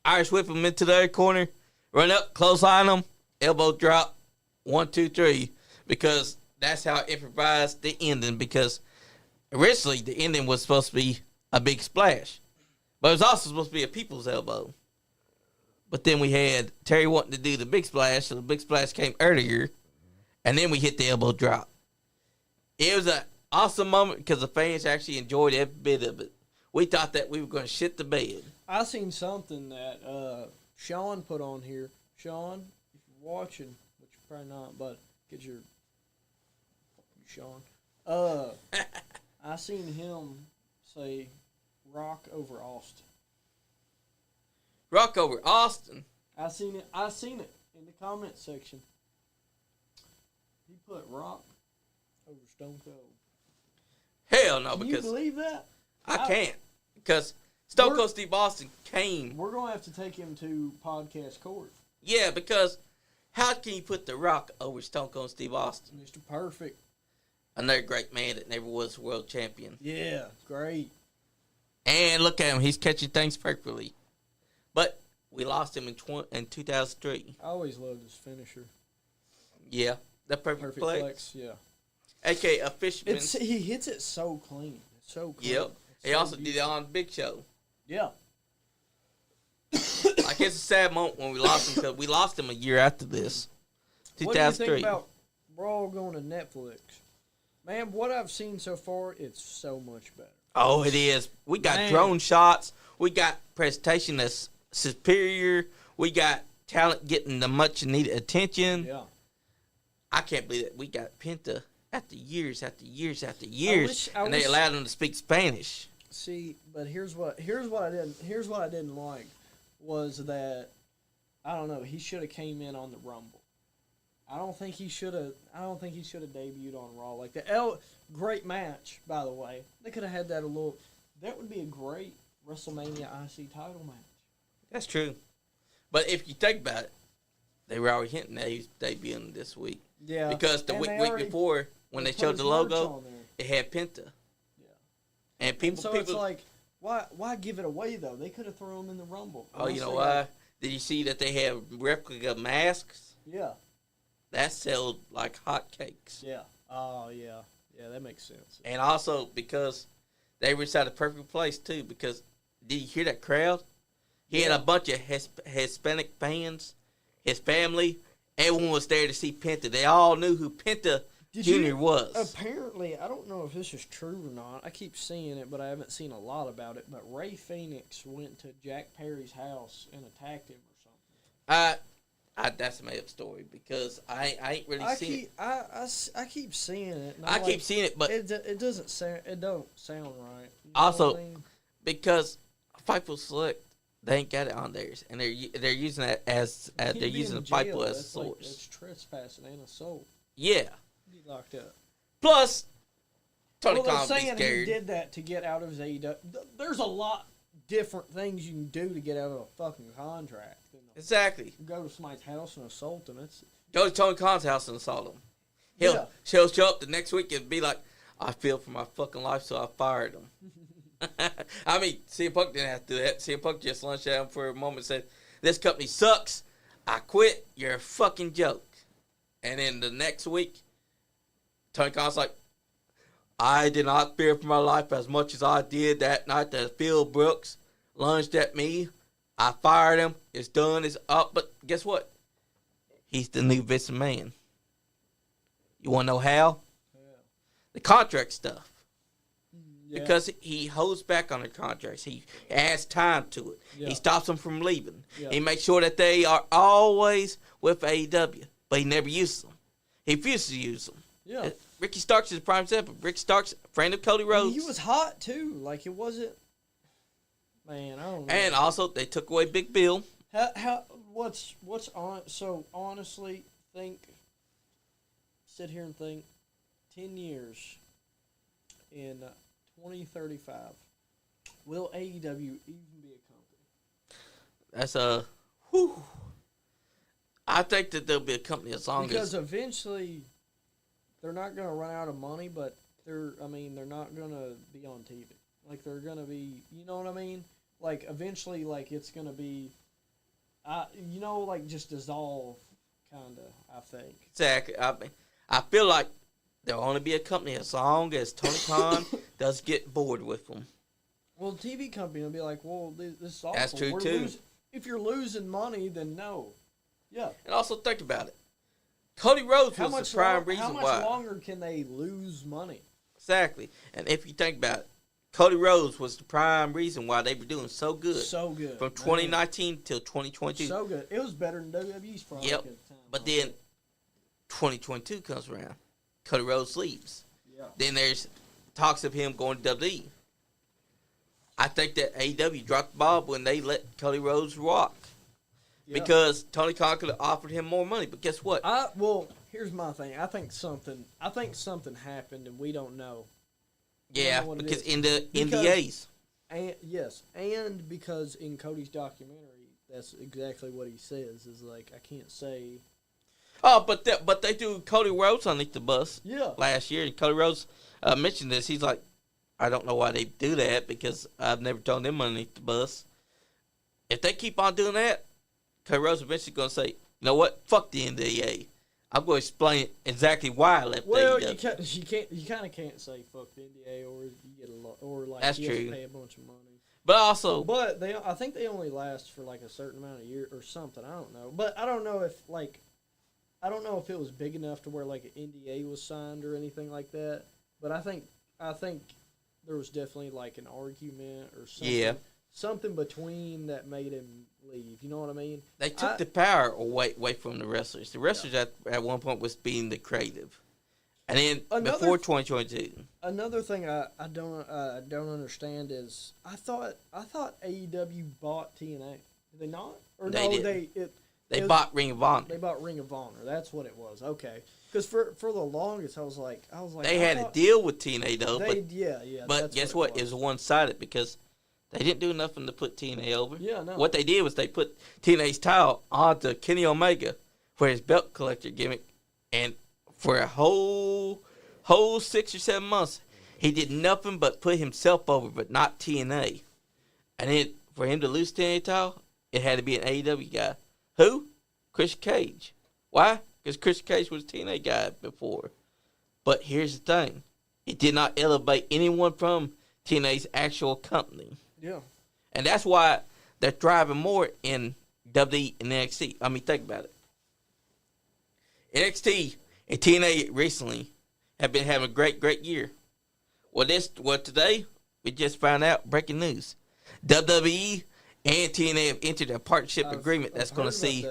Irish whip him into the other corner. Run up, clothesline him. Elbow drop. 1, 2, 3. Because that's how I improvised the ending. Because originally the ending was supposed to be a big splash. But it was also supposed to be a people's elbow. But then we had Terry wanting to do the big splash. So the big splash came earlier. And then we hit the elbow drop. It was an awesome moment because the fans actually enjoyed every bit of it. We thought that we were going to shit the bed. I seen something that Sean put on here. Sean, if you're watching, which you're probably not, but get your Sean. I seen him say Rock over Austin. Rock over Austin? I seen it in the comment section. He put Rock over Stone Cold. Hell no, Can because you believe that? I can't. Because Stone Cold Steve Austin came. We're going to have to take him to podcast court. Yeah, because how can you put The Rock over Stone Cold Steve Austin? Mr. Perfect. Another great man that never was world champion. Yeah, great. And look at him. He's catching things perfectly. But we lost him in 2003. I always loved his finisher. Yeah. The perfect flex. Yeah. A.k.a. a fisherman. He hits it so clean. It's so clean. Yep. It's He so also beautiful. did it on Big Show. Yeah. Like, it's a sad moment when we lost him because we lost him a year after this. What do you 2003. think about Raw going to Netflix? Man, what I've seen so far, it's so much better. Oh, it is. We got Man. drone shots. We got presentation that's superior. We got talent getting the much needed attention. Yeah. I can't believe that we got Penta after years after years after years, I and they wish- allowed him to speak Spanish. See, but here's what I didn't like was that I don't know, he should have came in on the Rumble. I don't think he should have debuted on Raw like that. Great match, by the way. They could have had that that would be a great WrestleMania IC title match. That's true. But if you think about it, they were already hinting that he's debuting this week. Yeah. Because the and week they already before, when they put showed his the merch logo, on there. it had Penta. Yeah. And people, So it's like, why give it away though? They could have thrown him in the Rumble. oh, you know Unless why? they Did you see that they have replica masks? Yeah. That sold like hotcakes. Yeah. Oh yeah. Yeah, that makes sense. And also because they were inside the perfect place too. Because did you hear that crowd? He had a bunch of Hispanic fans, his family. Everyone was there to see Penta. They all knew who Penta Jr. was. Apparently, I don't know if this is true or not. I keep seeing it, but I haven't seen a lot about it. But Ray Phoenix went to Jack Perry's house and attacked him or something. That's a made up story because I ain't really seen it. I keep seeing it. And I I'm keep seeing it, but it doesn't sound. It don't sound right. You know also what I mean? because Fightful Select, they ain't got it on theirs, and they're using that as He'd they're be using in Fightful jail. as a That's like- source. That's trespassing and assault. Yeah. He'd be locked up. Plus, Tony Well, they're Khan be saying he scared. did that to get out of his AEW. There's a lot different things you can do to get out of a fucking contract. Exactly. Go to somebody's house and assault them. It's Go to Tony Khan's house and assault him. Yeah. He'll show up the next week and be like, I feel for my fucking life, so I fired him. I mean, CM Punk didn't have to do that. CM Punk just lunged at him for a moment and said, this company sucks. I quit. You're a fucking joke. And then the next week, Tony Khan's like, I did not fear for my life as much as I did that night that Phil Brooks lunged at me. I fired him. It's done. It's up. But guess what? He's the new Vince McMahon. You want to know how? Yeah. The contract stuff. Yeah. Because he holds back on the contracts. He adds time to it. Yeah. He stops them from leaving. Yeah. He makes sure that they are always with AEW. But he never uses them. He refuses to use them. Yeah. Ricky Starks is a prime example. Ricky Starks, friend of Cody Rhodes. He was hot, too. Like, it wasn't... Man, I don't know. And also, they took away Big Bill. What's on... So, honestly, sit here and think, 10 years in 2035, will AEW even be a company? That's a... Whew. I think that there'll be a company as long because eventually... They're not going to run out of money, but they're not going to be on TV. Like, they're going to be, you know what I mean? Like, eventually, like, it's going to be, like, just dissolve, kind of, I think. Exactly. I feel like there'll only be a company as long as Tony Khan does get bored with them. Well, the TV company will be like, well, this is awful. That's true, too. If you're losing money, then no. Yeah. And also, think about it. Cody Rhodes was the prime reason why. How much longer can they lose money? Exactly. And if you think about it, Cody Rhodes was the prime reason why they were doing so good. So good. From 2019 till 2022. So good. It was better than WWE's product yep. at the time. But then 2022 comes around. Cody Rhodes leaves. Yeah. Then there's talks of him going to WWE. I think that AEW dropped the ball when they let Cody Rhodes rock. Yeah. Because Tony Khan could have offered him more money, but guess what? Well, here's my thing. I think something happened and we don't know. Yeah, because in the NDAs. And because in Cody's documentary, that's exactly what he says. Is like, I can't say. Oh, but they threw Cody Rhodes underneath the bus. Yeah. Last year, and Cody Rhodes mentioned this. He's like, I don't know why they do that because I've never thrown them underneath the bus. If they keep on doing that. Cody Rhodes eventually going to say, you know what? Fuck the NDA. I'm going to explain exactly why I left. Well, you kind of can't say fuck the NDA, or you get a lot, or like that's you true. Have to pay a bunch of money. But also, I think they only last for like a certain amount of years or something. I don't know, but I don't know if it was big enough to where like an NDA was signed or anything like that. But I think there was definitely like an argument or something. Yeah. Something between that made him leave. You know what I mean? They took the power away from the wrestlers. The wrestlers at one point was being the creative, and then before 2022. Another thing I don't understand is I thought AEW bought TNA. Did they not? Or they no? Didn't. They bought Ring of Honor. They bought Ring of Honor. That's what it was. Okay. Because for the longest, I was like, they had a deal with TNA though. Yeah. But guess what? It was one-sided because. They didn't do nothing to put TNA over. Yeah, no. What they did was they put TNA's title onto Kenny Omega for his belt collector gimmick, and for a whole 6 or 7 months, he did nothing but put himself over, but not TNA. And then for him to lose TNA title, it had to be an AEW guy. Who? Christian Cage. Why? Because Christian Cage was a TNA guy before. But here's the thing: it did not elevate anyone from TNA's actual company. Yeah. And that's why they're thriving more in WWE and NXT. I mean, think about it. NXT and TNA recently have been having a great year. Well, today, we just found out, breaking news. WWE and TNA have entered a partnership agreement that's going to see.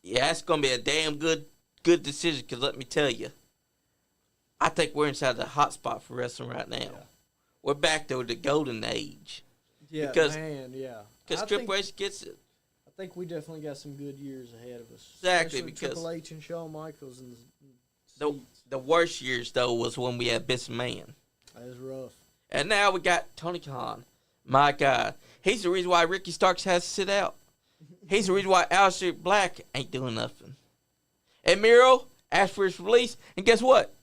Yeah, it's going to be a damn good decision because let me tell you, I think we're inside the hot spot for wrestling right now. Yeah. We're back to the golden age. Yeah, because Triple H gets it. I think we definitely got some good years ahead of us. Exactly, because Triple H and Shawn Michaels and the worst years though was when we had Vince McMahon. That was rough. And now we got Tony Khan. My God, he's the reason why Ricky Starks has to sit out. He's the reason why Aleister Black ain't doing nothing. And Miro asked for his release, and guess what?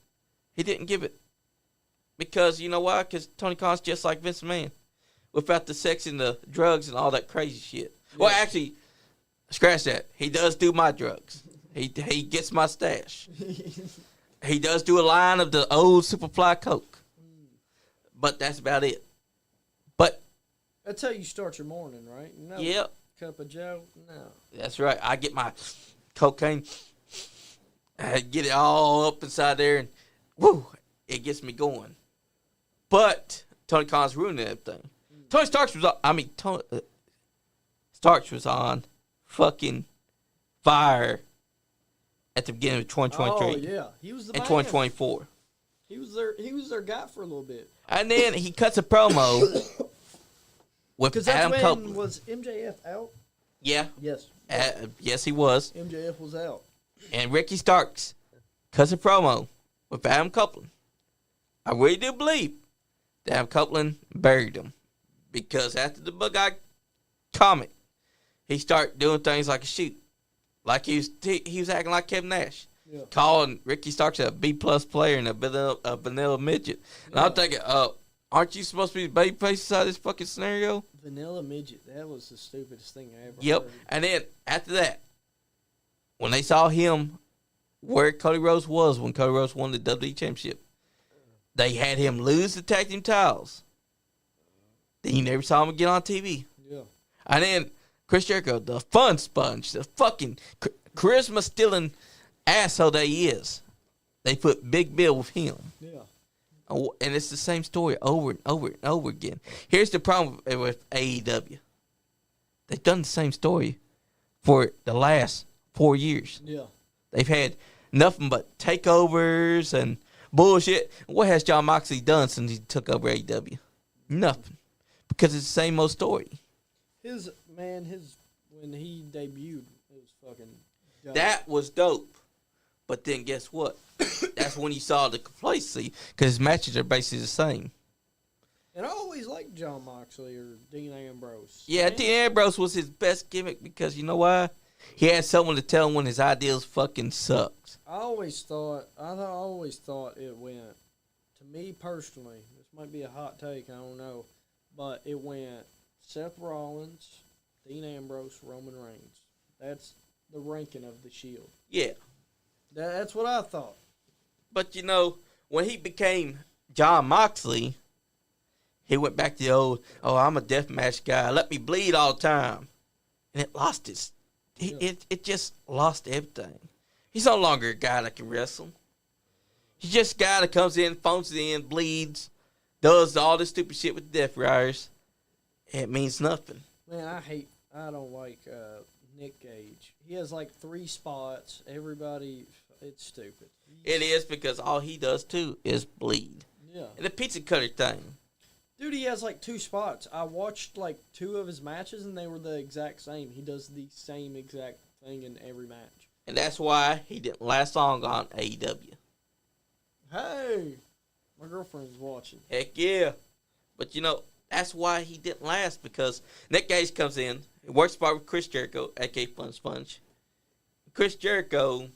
He didn't give it. Because you know why? Because Tony Khan's just like Vince McMahon. Without the sex and the drugs and all that crazy shit. Yeah. Well, actually, scratch that. He does do my drugs. He gets my stash. He does do a line of the old SuperFly Coke. But that's about it. But that's how you start your morning, right? No yep. Cup of Joe? No. That's right. I get my cocaine, I get it all up inside there, and woo, it gets me going. But Tony Khan's ruining everything. Tony Starks was on, Tony Starks was on fucking fire at the beginning of 2023. Oh, yeah. He was the and man. 2024. He was their guy for a little bit. And then he cuts a promo with Because Adam that's when Copeland. was MJF out? Yeah. Yes. Yes, he was. MJF was out. And Ricky Starks cuts a promo with Adam Copeland. I really do believe that Adam Copeland buried him. Because after the Bug-Eye comic, he started doing things like a shoot. Like he was acting like Kevin Nash. Yeah. Calling Ricky Starks a B-plus player and a vanilla midget. And yeah. I'm thinking, aren't you supposed to be the babyface inside this fucking scenario? Vanilla midget. That was the stupidest thing I ever heard. And then after that, when they saw him where Cody Rhodes was when Cody Rhodes won the WWE Championship, they had him lose the tag team titles. Then you never saw him again on TV. Yeah. And then Chris Jericho, the fun sponge, the fucking charisma-stealing asshole that he is. They put Big Bill with him. Yeah. And it's the same story over and over and over again. Here's the problem with AEW. They've done the same story for the last 4 years. Yeah. They've had nothing but takeovers and bullshit. What has John Moxley done since he took over AEW? Nothing. Because it's the same old story. When he debuted, it was fucking dope. That was dope. But then guess what? That's when you saw the complacency because his matches are basically the same. And I always liked John Moxley or Dean Ambrose. Yeah, Dean Ambrose was his best gimmick because you know why? He had someone to tell him when his ideas fucking sucked. I always thought it went, to me personally, this might be a hot take, I don't know, but it went Seth Rollins, Dean Ambrose, Roman Reigns. That's the ranking of the Shield. Yeah. That's what I thought. But, you know, when he became John Moxley, he went back to the old, I'm a deathmatch guy. Let me bleed all the time. And it lost its... It just lost everything. He's no longer a guy that can wrestle. He's just a guy that comes in, phones it in, bleeds, does all this stupid shit with Death Riders. It means nothing. Man, I don't like Nick Gage. He has like 3 spots. Everybody, it's stupid. It is because all he does too is bleed. Yeah. And the pizza cutter thing. Dude, he has like 2 spots. I watched like 2 of his matches and they were the exact same. He does the same exact thing in every match. And that's why he didn't last long on AEW. Hey, my girlfriend's watching. Heck yeah. But you know, that's why he didn't last because Nick Gage comes in, he works part with Chris Jericho, a.k.a. Fun Sponge. Chris Jericho,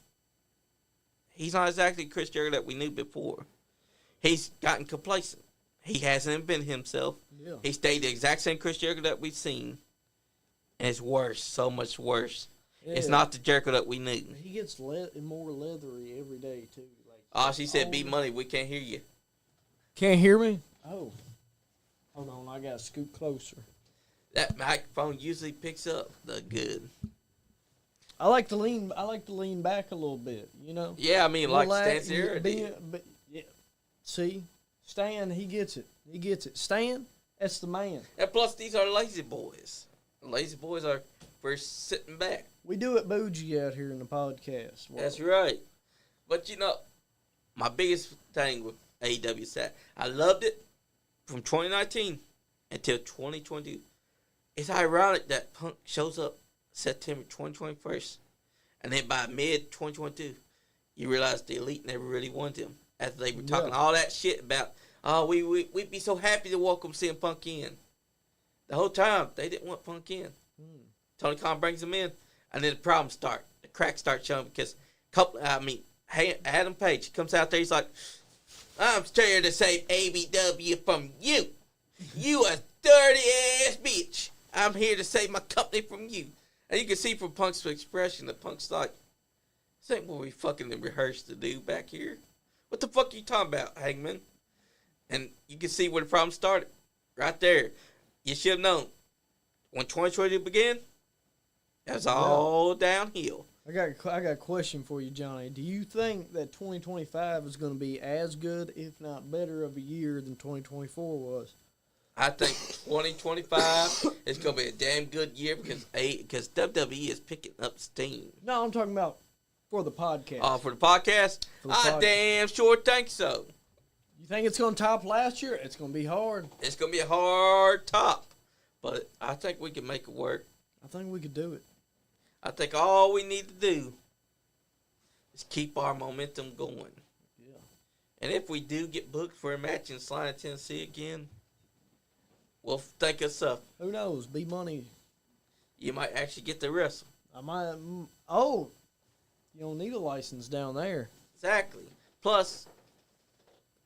he's not exactly Chris Jericho that we knew before. He's gotten complacent. He hasn't been himself. Yeah. He stayed the exact same Chris Jericho that we've seen. And it's worse, so much worse. Yeah. It's not the Jericho that we knew. He gets more leathery every day, too. She said, Bmoney, we can't hear you. Can't hear me? Oh. Hold on, I got to scoot closer. That microphone usually picks up the good. I like to lean back a little bit, you know? Yeah, I mean, Stan's here. Yeah. See? Stan, he gets it. He gets it. Stan, that's the man. And plus, these are lazy boys. Lazy boys are for sitting back. We do it bougie out here in the podcast. Well, that's right. But, you know, my biggest thing with AEW is that I loved it from 2019 until 2022. It's ironic that Punk shows up September 2021, and then by mid-2022, you realize the Elite never really wanted him. After they were talking all that shit about, we'd be so happy to welcome CM Punk in. The whole time, they didn't want Punk in. Tony Khan brings him in, and then the problems start. The cracks start showing because, Adam Page comes out there, he's like, I'm here to save ABW from you. You a dirty-ass bitch. I'm here to save my company from you. And you can see from Punk's expression that Punk's like, this ain't what we fucking rehearsed to do back here. What the fuck are you talking about, Hangman? And you can see where the problem started. Right there. You should have known. When 2020 began, it was all downhill. I got a question for you, Johnny. Do you think that 2025 is going to be as good, if not better, of a year than 2024 was? I think 2025 is going to be a damn good year because WWE is picking up steam. No, I'm talking about for the podcast. Oh, for the podcast? Damn sure think so. You think it's going to top last year? It's going to be hard. It's going to be a hard top, but I think we can make it work. I think we could do it. I think all we need to do is keep our momentum going. Yeah. And if we do get booked for a match in Salina, Tennessee again, we'll think us up. Who knows? Bmoney. You might actually get to wrestle. I might. Oh, you don't need a license down there. Exactly. Plus,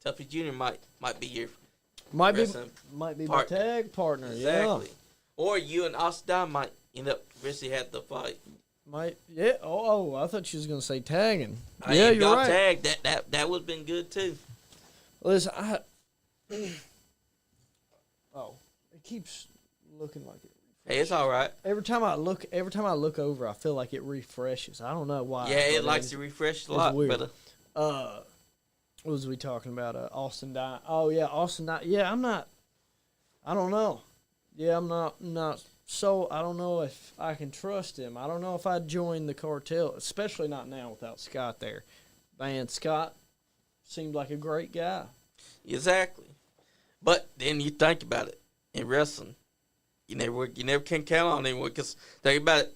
Tuffy Jr. might be your Might be partner. my tag partner. Exactly. Yeah. Or you and Austin Dunn might end up really had the fight. Yeah. Oh, I thought she was gonna say tagging. Yeah, you're right. Tag. That would have been good too. Listen, it keeps looking like it. Hey, it's all right. Every time I look over, I feel like it refreshes. I don't know why. Yeah, it likes to refresh a lot better. What was we talking about? Austin Dye. Oh yeah, Austin Dye. Yeah, I don't know. Yeah, I'm not. So I don't know if I can trust him. I don't know if I'd join the cartel, especially not now without Scott there. Man, Scott seemed like a great guy. Exactly. But then you think about it in wrestling, you never can count on anyone because think about it.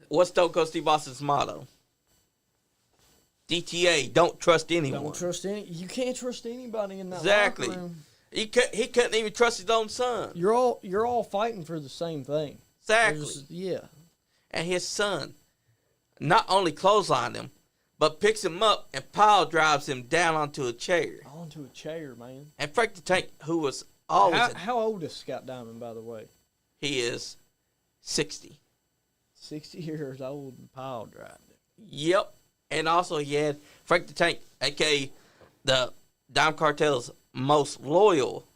What's Stone Cold Steve Austin's motto? DTA, don't trust anyone. Don't trust You can't trust anybody in that exactly. locker room. He couldn't even trust his own son. You're all fighting for the same thing. Exactly. Yeah. And his son not only clotheslined him, but picks him up and pile drives him down onto a chair. Onto a chair, man. And Frank the Tank, who was always... How old is Scott Diamond, by the way? He is 60. 60 years old and pile driving him. Yep. And also he had Frank the Tank, a.k.a. the Dime Cartel's most loyal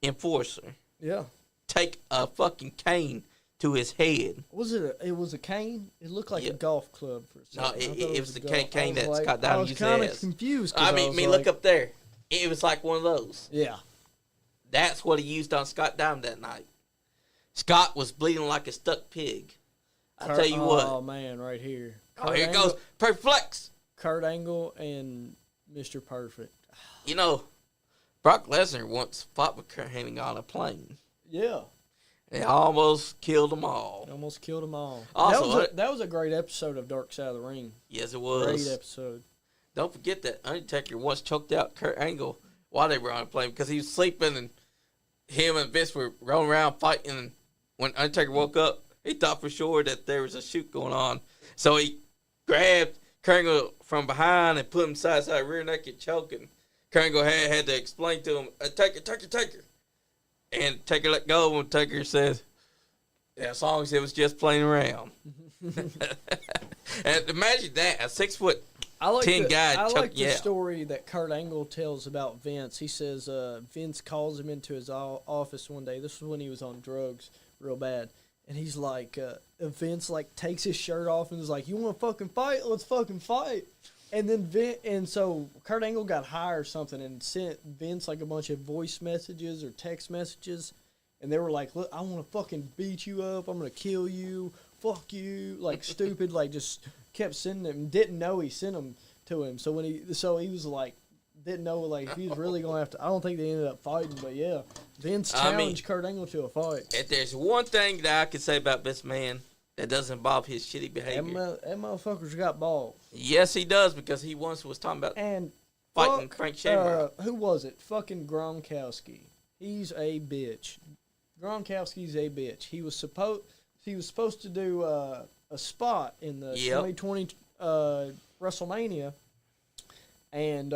enforcer. Yeah. Take a fucking cane to his head. It was a cane? It looked like a golf club for a second. No, it was the cane that Scott Diamond used. I was kind of confused. I mean, look up there. It was like one of those. Yeah. That's what he used on Scott Diamond that night. Scott was bleeding like a stuck pig. I tell you what. Oh, man, right here. Here goes. Perfect flex. Kurt Angle and Mr. Perfect. You know, Brock Lesnar once fought with Kurt Angle on a plane. Yeah. It almost killed them all. Almost killed them all. Also, that was a great episode of Dark Side of the Ring. Yes, it was. Great episode. Don't forget that Undertaker once choked out Kurt Angle while they were on a plane because he was sleeping and him and Vince were rolling around fighting. And when Undertaker woke up, he thought for sure that there was a shoot going on. So he grabbed Kurt Angle from behind and put him side to side, rear naked, choking. Kurt Angle had to explain to him, Taker. And Taker let go, and Taker said, yeah, as long as it was just playing around. And imagine that, a 6'10" guy. I like the story that Kurt Angle tells about Vince. He says Vince calls him into his office one day. This was when he was on drugs real bad. And he's like, Vince like takes his shirt off and is like, you want to fucking fight? Let's fucking fight. And then so Kurt Angle got high or something and sent Vince like a bunch of voice messages or text messages. And they were like, look, I want to fucking beat you up. I'm going to kill you. Fuck you. Like stupid, like just kept sending them. Didn't know he sent them to him. So he was like, didn't know like if he was really going to have to. I don't think they ended up fighting, but yeah. Vince challenged Kurt Angle to a fight. If there's one thing that I can say about this man that doesn't involve his shitty behavior. That motherfucker's got balls. Yes, he does, because he once was talking about fighting Frank Shamrock. Who was it? Fucking Gronkowski. He's a bitch. Gronkowski's a bitch. He was supposed to do a spot in the 2020 WrestleMania, and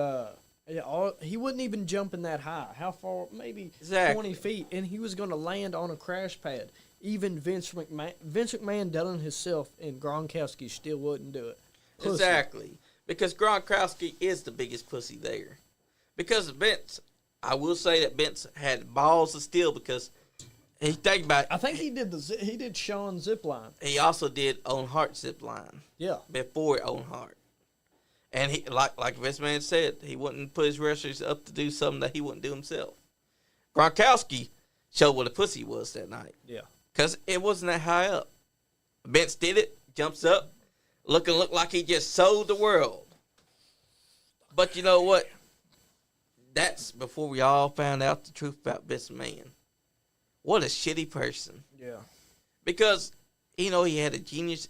he wasn't even jumping that high. How far? Maybe 20 feet, and he was going to land on a crash pad. Even Vince McMahon done it himself, and Gronkowski still wouldn't do it. Pussy. Exactly. because Gronkowski is the biggest pussy there. Because Vince, I will say that Vince had balls of steel because he think about it. I think he did Sean Zipline. He also did Owen Hart zip line. Yeah. Before Owen Hart. And he like Vince Man said, he wouldn't put his wrestlers up to do something that he wouldn't do himself. Gronkowski showed what a pussy was that night. Yeah. Because it wasn't that high up. Vince did it, jumps up, look like he just sold the world. But you know what? That's before we all found out the truth about Vince Man. What a shitty person. Yeah. Because, he had a genius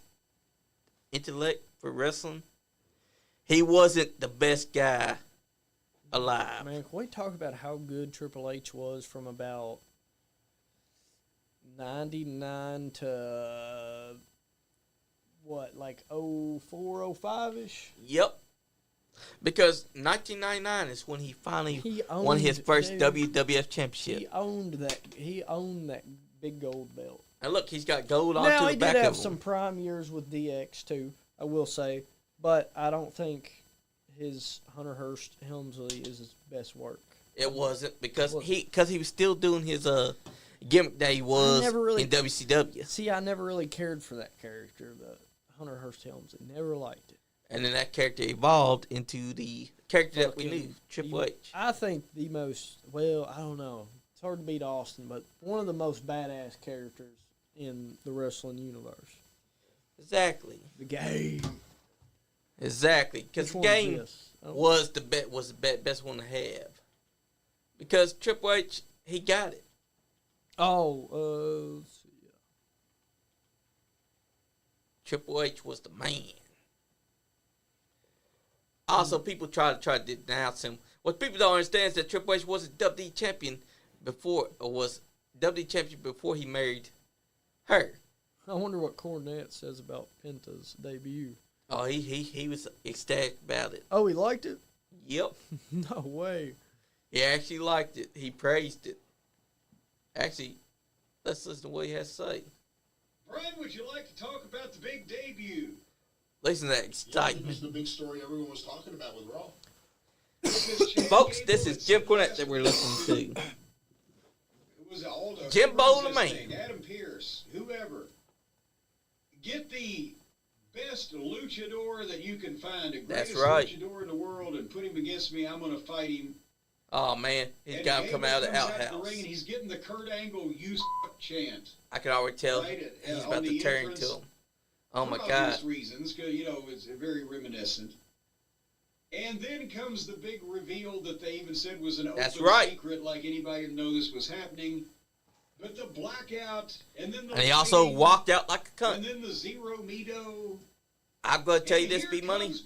intellect for wrestling. He wasn't the best guy alive. Man, can we talk about how good Triple H was from about 99 to like 04, 05-ish? Yep. Because 1999 is when he finally won his first WWF championship. He owned that big gold belt. And look, he's got gold on Now, to he the back did of have him. some prime years with DX, too, I will say. But I don't think his Hunter Hearst Helmsley is his best work. It wasn't because he was still doing his gimmick that he was in WCW. See, I never really cared for that character, the Hunter Hearst Helmsley. Never liked it. And then that character evolved into the character that we knew, Triple H. I think I don't know. It's hard to beat Austin, but one of the most badass characters in the wrestling universe. Exactly. The game. Exactly, because the game was the best one to have. Because Triple H, he got it. Let's see. Triple H was the man. Also, people try to denounce him. What people don't understand is that Triple H wasn't WWE champion before he married her. I wonder what Cornette says about Penta's debut. Oh, he was ecstatic about it. Oh, he liked it? Yep. No way. He actually liked it. He praised it. Actually, let's listen to what he has to say. Brian, would you like to talk about the big debut? Listen to that excitement. Yeah, this is the big story everyone was talking about with Raw. Folks, this is Jim Cornette that we're listening to. It was Aldo. Jimbo the man. Adam Pearce, whoever. Get the best luchador that you can find, the greatest luchador in the world, and put him against me. I'm going to fight him. Oh, man. He's got to come out of the outhouse. And he's getting the Kurt Angle, you chant. I can already tell he's about to turn into him. Oh, my God. For obvious reasons, because, it's very reminiscent. And then comes the big reveal that they even said was an open secret, like anybody would know this was happening. But the blackout, and then the... And he also walked out like a cunt. And then the Zero Mito. I'm going to tell you this, Bmoney.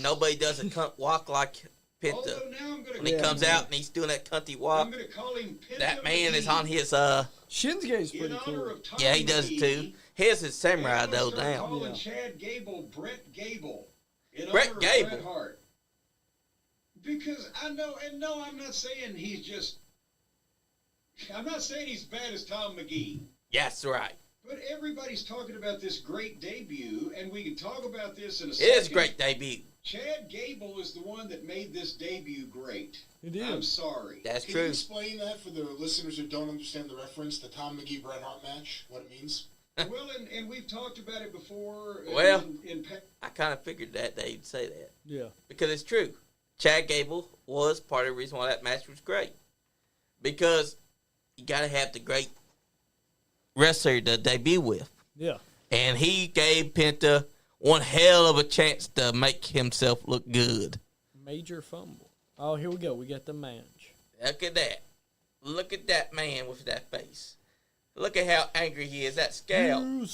Nobody does a cunt walk like Penta. When he comes out and he's doing that cunty walk, that man is on his... Shinsuke's pretty cool. Yeah, he does it too. His is samurai though now. Calling Chad Gable Brett Gable. Brett Gable. Bret Hart. Because I know, and no, I'm not saying he's just... I'm not saying he's bad as Tom McGee. That's right. But everybody's talking about this great debut, and we can talk about this in a second. It is a great debut. Chad Gable is the one that made this debut great. He did. I'm sorry. That's Can true. you explain that for the listeners who don't understand the reference, the Tom McGee Bret Hart match, what it means? Well, and we've talked about it before. Well, I kind of figured that they'd say that. Yeah. Because it's true. Chad Gable was part of the reason why that match was great. Because you got to have the great wrestler to debut with. Yeah. And he gave Penta one hell of a chance to make himself look good. Major fumble. Oh, here we go. We got the match. Look at that. Look at that man with that face. Look at how angry he is. That scowl.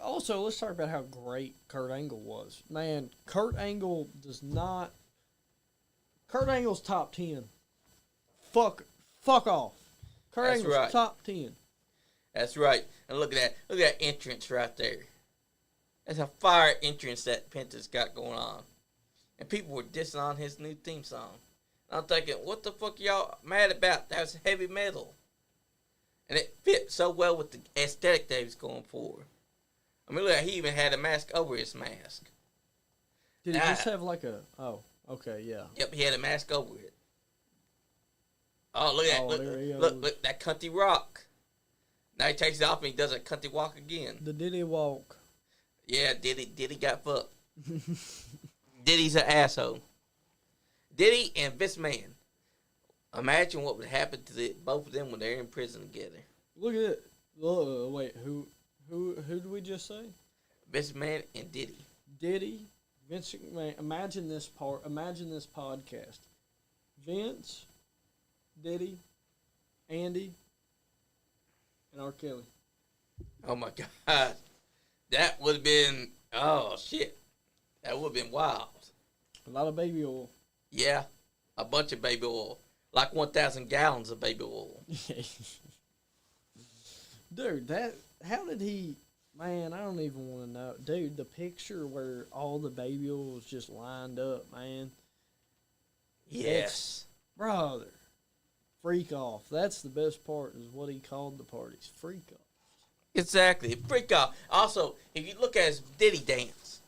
Also, let's talk about how great Kurt Angle was. Man, Kurt Angle does not... Kurt Angle's top 10. Fuck off. Kurt Angle's top 10. That's right. And look at that. Look at that entrance right there. That's a fire entrance that Penta's got going on. And people were dissing on his new theme song. And I'm thinking, what the fuck y'all mad about? That was heavy metal. And it fit so well with the aesthetic that he was going for. I mean, look, he even had a mask over his mask. Did he just have like a? Oh, okay, yeah. Yep, he had a mask over it. Oh, look at that! Look, that cunty rock. Now he takes it off and he does a cunty walk again. The Diddy walk. Yeah, Diddy got fucked. Diddy's an asshole. Diddy and Vince McMahon. Imagine what would happen to both of them when they're in prison together. Look at it. Wait, who did we just say? Vince McMahon and Diddy. Diddy, Vince McMahon. Imagine this podcast. Vince, Diddy, Andy, and R. Kelly. Oh my God. That would have been, oh shit. That would have been wild. A lot of baby oil. Yeah. A bunch of baby oil. Like 1,000 gallons of baby oil. Dude, how did he, man, I don't even want to know. Dude, the picture where all the baby oil was just lined up, man. Yes. Brother. Freak off. That's the best part is what he called the parties. Freak off. Exactly. Freak off. Also, if you look at his Diddy dance,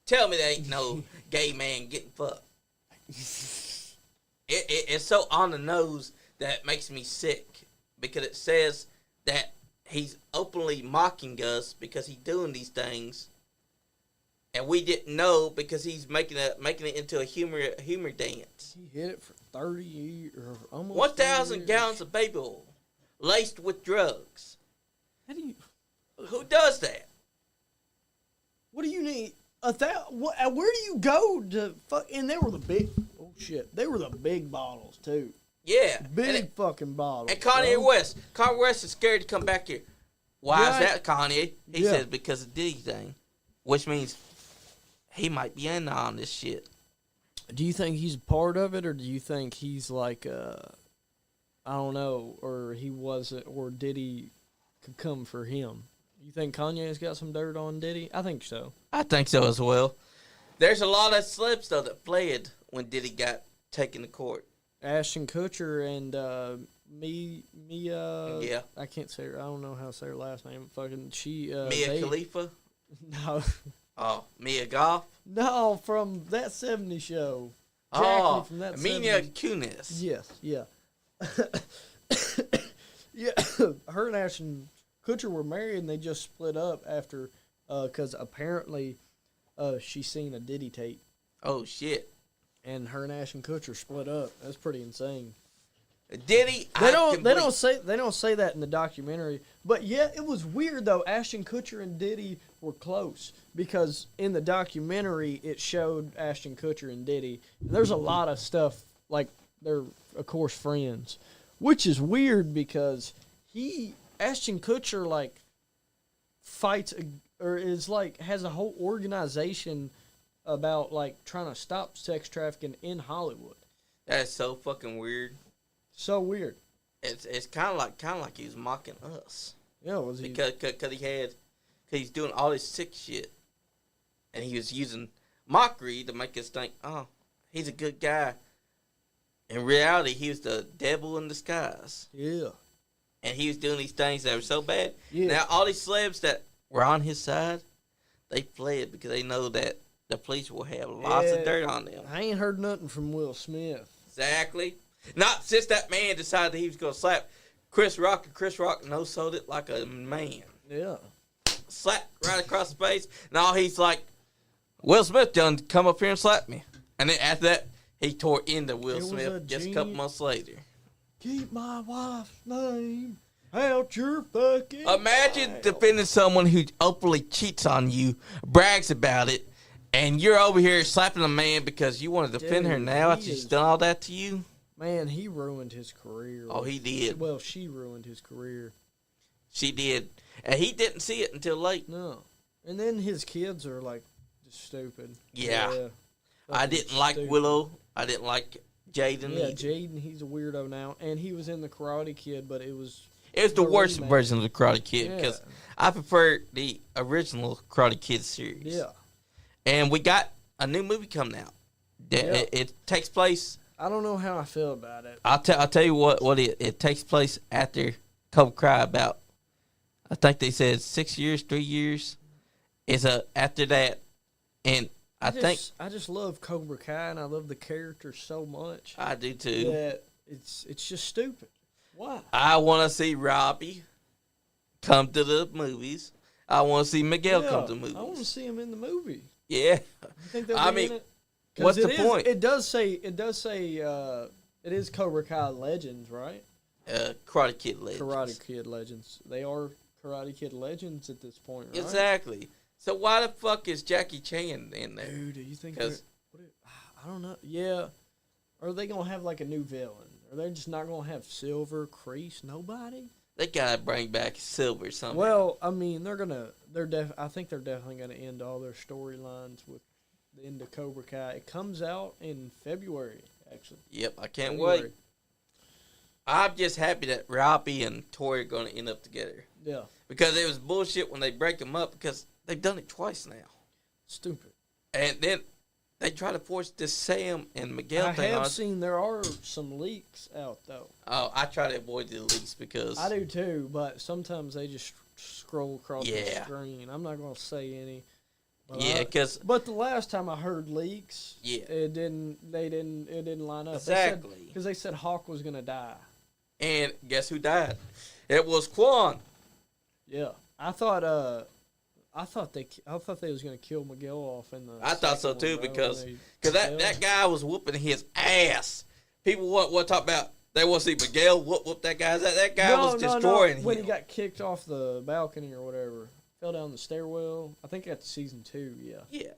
tell me there ain't no gay man getting fucked. It's so on the nose that it makes me sick because it says that he's openly mocking us because he's doing these things, and we didn't know because he's making it into a humor dance. He hit it for 30 years, or almost 1,000 gallons of baby oil laced with drugs. How do you? Who does that? What do you need? Where do you go to fuck? And they were the big. Oh shit! They were the big bottles too. Yeah, Big fucking bottles. And Kanye bro. West. Kanye West is scared to come back here. Why is that, Kanye? He Yeah. says because of Diddy thing, which means he might be in on this shit. Do you think he's part of it, or do you think he's like, I don't know, or he wasn't, or Diddy could come for him? You think Kanye's got some dirt on Diddy? I think so. I think so as well. There's a lot of celebs though that fled when Diddy got taken to court. Ashton Kutcher and Mia. Yeah. I can't say her. I don't know how to say her last name. Fucking she. Mia Khalifa. No. Oh, Mia Goff. No, from that '70s show. Jackie Oh, from that Mila 70s. Kunis. Yes, yeah. Yeah, her and Ashton Kutcher were married and they just split up after, because apparently she seen a Diddy tape. Oh, shit. And her and Ashton Kutcher split up. That's pretty insane. Diddy, They don't say that in the documentary. But yeah, it was weird though. Ashton Kutcher and Diddy were close because in the documentary it showed Ashton Kutcher and Diddy. And there's a lot of stuff like they're of course friends, which is weird because Ashton Kutcher like fights or is like has a whole organization about like trying to stop sex trafficking in Hollywood. That's so fucking weird. So weird. It's kind of like he's mocking us. Yeah, was he? Because he's doing all this sick shit, and he was using mockery to make us think, oh, he's a good guy. In reality, he was the devil in disguise. Yeah. And he was doing these things that were so bad. Yeah. Now, all these celebs that were on his side, they fled because they know that the police will have lots of dirt on them. I ain't heard nothing from Will Smith. Exactly. Not since that man decided that he was going to slap Chris Rock, and Chris Rock no-sold it like a man. Yeah. Slap right across the face. And all he's like, Will Smith done come up here and slap me. And then after that, he tore into Will Smith just a couple months later. Keep my wife's name out your fucking Imagine mouth. defending someone who openly cheats on you, brags about it, and you're over here slapping a man because you want to defend her Dude, now he after she's is- done all that to you? Man, he ruined his career. Oh, he did. Well, she ruined his career. She did. And he didn't see it until late. No. And then his kids are, like, just stupid. Yeah. I Fucking didn't like stupid. Willow. I didn't like Jaden. Yeah, either. Jaden, he's a weirdo now. And he was in The Karate Kid, but it was... It was the worst remake. version of the Karate Kid because Yeah. I prefer the original Karate Kid series. Yeah. And we got a new movie coming out. Yeah. It takes place... I don't know how I feel about it. I'll tell you what it takes place after Cobra Kai about, I think they said 6 years, 3 years. It's after that, and I think I just love Cobra Kai, and I love the character so much I do too. that it's just stupid. Why? I want to see Robbie come to the movies. I want to see Miguel come to the movies. I want to see him in the movie. Yeah. You think they'll be in it? What's the point? It does say it is Cobra Kai Legends, right? Karate Kid Legends. Karate Kid Legends. They are Karate Kid Legends at this point, right? Exactly. So why the fuck is Jackie Chan in there? Dude, do you think I don't know. Yeah. Are they going to have like a new villain? Are they just not going to have Silver, Kreese, nobody? They gotta bring back Silver somehow. Well, I mean, I think they're definitely going to end all their storylines with the end of Cobra Kai. It comes out in February, actually. Yep, I can't wait. I'm just happy that Robbie and Tori are going to end up together. Yeah. Because it was bullshit when they break them up because they've done it twice now. Stupid. And then they try to force this Sam and Miguel thing on. I have seen there are some leaks out, though. Oh, I try to avoid the leaks because... I do, too, but sometimes they just scroll across the Yeah. screen. I'm not going to say any. But Yeah, because... But the last time I heard leaks, Yeah. it didn't line up. Exactly. Because they said Hawk was going to die. And guess who died? It was Quan. Yeah. I thought they was going to kill Miguel off in the I thought so second too one, because though, that guy was whooping his ass. People want to talk about they want to see Miguel whoop that guy's ass. That guy was destroying him. When he got kicked off the balcony or whatever, fell down the stairwell. I think that's season 2. Yeah. Yeah,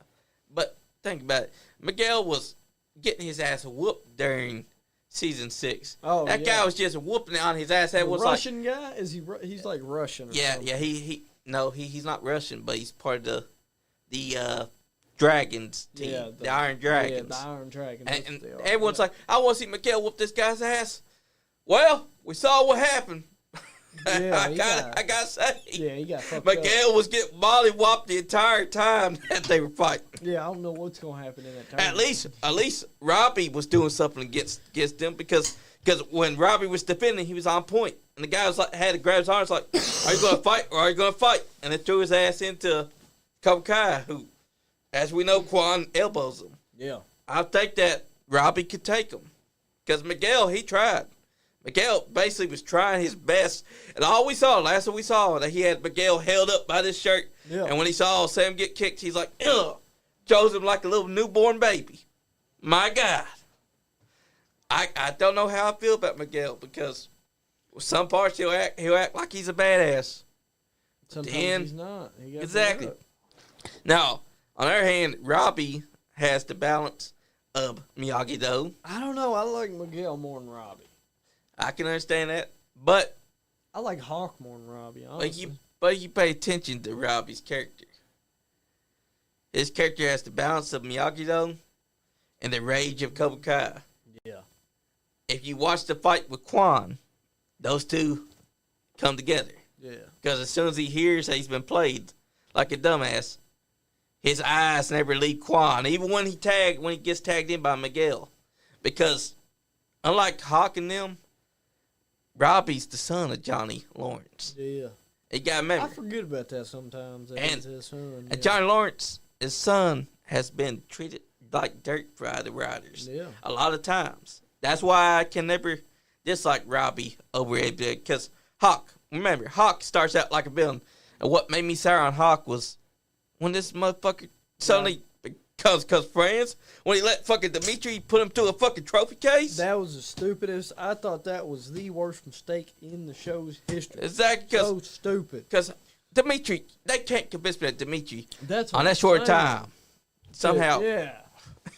but think about it. Miguel was getting his ass whooped during season 6. Oh, that guy was just whooping on his ass. The was Russian guy? Is he? He's like Russian. Or something. Yeah. He's not Russian, but he's part of the Dragons team, Yeah, the Iron Dragons. Yeah, the Iron Dragons. And everyone's like, I want to see Miguel whoop this guy's ass. Well, we saw what happened. Yeah, I gotta say, yeah, he got fucked Miguel up. was getting molly whopped the entire time that they were fighting. Yeah, I don't know what's gonna happen in that time. At least Robbie was doing something against them because when Robbie was defending, he was on point, and the guy was like had to grab his arms like, "Are you gonna fight or are you gonna fight?" And it threw his ass into Cobra Kai, who, as we know, Quan elbows him. Yeah, I think that Robbie could take him because Miguel he tried. Miguel basically was trying his best, and last time we saw that he had Miguel held up by this shirt, Yeah. and when he saw Sam get kicked, he's like, ugh, chose him like a little newborn baby. My God. I don't know how I feel about Miguel because with some parts he'll act like he's a badass. sometimes Then- he's not. He got Exactly. beat up. Now, on the other hand, Robbie has the balance of Miyagi-Do. I don't know. I like Miguel more than Robbie. I can understand that, but I like Hawk more than Robbie. Honestly. But you pay attention to Robbie's character. His character has the balance of Miyagi-Do and the rage of Cobra Kai. Yeah. If you watch the fight with Quan, those two come together. Yeah. Because as soon as he hears that he's been played like a dumbass, his eyes never leave Quan, even when he gets tagged in by Miguel. Because unlike Hawk and them, Robbie's the son of Johnny Lawrence. Yeah. You gotta I remember. forget about that sometimes. That And- was his son. And Johnny Lawrence, his son, has been treated like dirt by the riders. Yeah. A lot of times. That's why I can never dislike Robbie over everything. Because Hawk, remember, Hawk starts out like a villain. And what made me sour on Hawk was when this motherfucker suddenly becomes friends. When he let fucking Dimitri put him through a fucking trophy case. That was the stupidest. I thought that was the worst mistake in the show's history. Exactly. So stupid. Because Dimitri, they can't convince me that Dimitri, That's on what that I'm short saying. time, somehow, Yeah.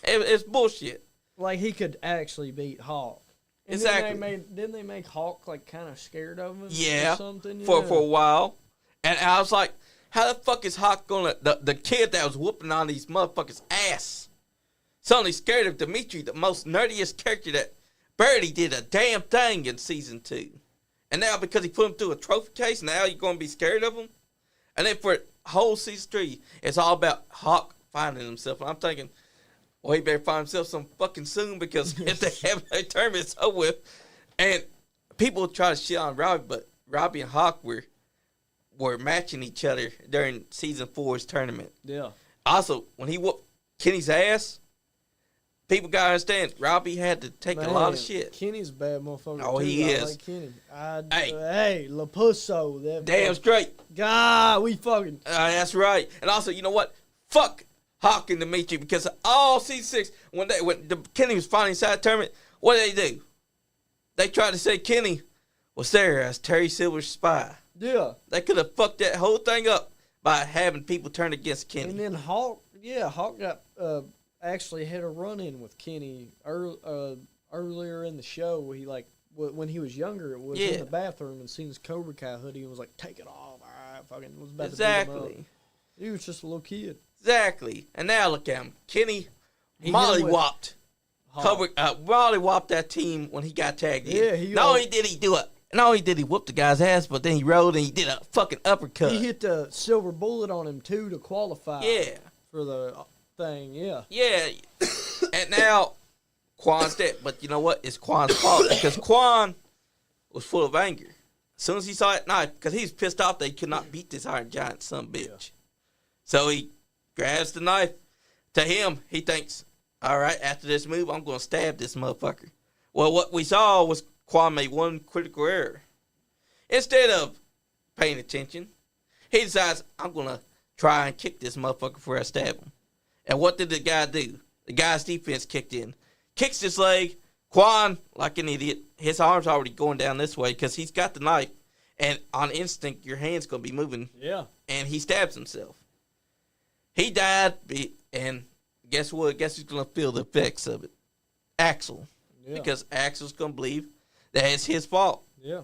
it's bullshit. Like he could actually beat Hawk. And Exactly. Didn't they make Hawk like kind of scared of him? Yeah, Or something. for a while. And I was like, how the fuck is Hawk gonna, the kid that was whooping on these motherfuckers' ass, suddenly scared of Dimitri, the most nerdiest character that barely did a damn thing in season 2. And now because he put him through a trophy case, now you're gonna be scared of him? And then for whole season 3, it's all about Hawk finding himself. And I'm thinking, well, he better find himself some fucking soon because if they have a tournament, it's over with. And people try to shit on Robbie, but Robbie and Hawk were matching each other during season 4's tournament. Yeah. Also, when he whooped Kenny's ass, people got to understand, Robbie had to take a lot of shit. Kenny's a bad motherfucker. Oh, too. he is. I like Kenny. Hey, Lapusso. That Damn straight. God, we fucking. That's right. And also, you know what? Fuck Hawk and Dimitri, because all season 6, when Kenny was finally inside the tournament, what did they do? They tried to say Kenny was there as Terry Silver's spy. Yeah. They could have fucked that whole thing up by having people turn against Kenny. And then Hawk got actually had a run-in with Kenny earlier in the show. He when he was younger, was in the bathroom and seen his Cobra Kai hoodie and was like, "Take it off!" All right, fucking was about to beat him up. He was just a little kid. Exactly. And now look at him, Kenny mollywopped. Mollywopped that team when he got tagged in. Yeah, Not only did he whoop the guy's ass, but then he rolled and he did a fucking uppercut. He hit the silver bullet on him too to qualify. Yeah. For the thing, yeah. Yeah. And now Quan's dead. But you know what? It's Quan's fault because Quan was full of anger. As soon as he saw that knife, because he was pissed off that he could not beat this Iron Giant son of a bitch. Yeah. So he grabs the knife. To him, he thinks, all right, after this move, I'm going to stab this motherfucker. Well, what we saw was Quan made one critical error. Instead of paying attention, he decides, I'm going to try and kick this motherfucker before I stab him. And what did the guy do? The guy's defense kicked in. Kicks his leg. Quan, like an idiot, his arm's already going down this way because he's got the knife. And on instinct, your hand's going to be moving. Yeah. And he stabs himself. He died, and guess what? Guess who's going to feel the effects of it? Axel. Yeah. Because Axel's going to believe that it's his fault. Yeah.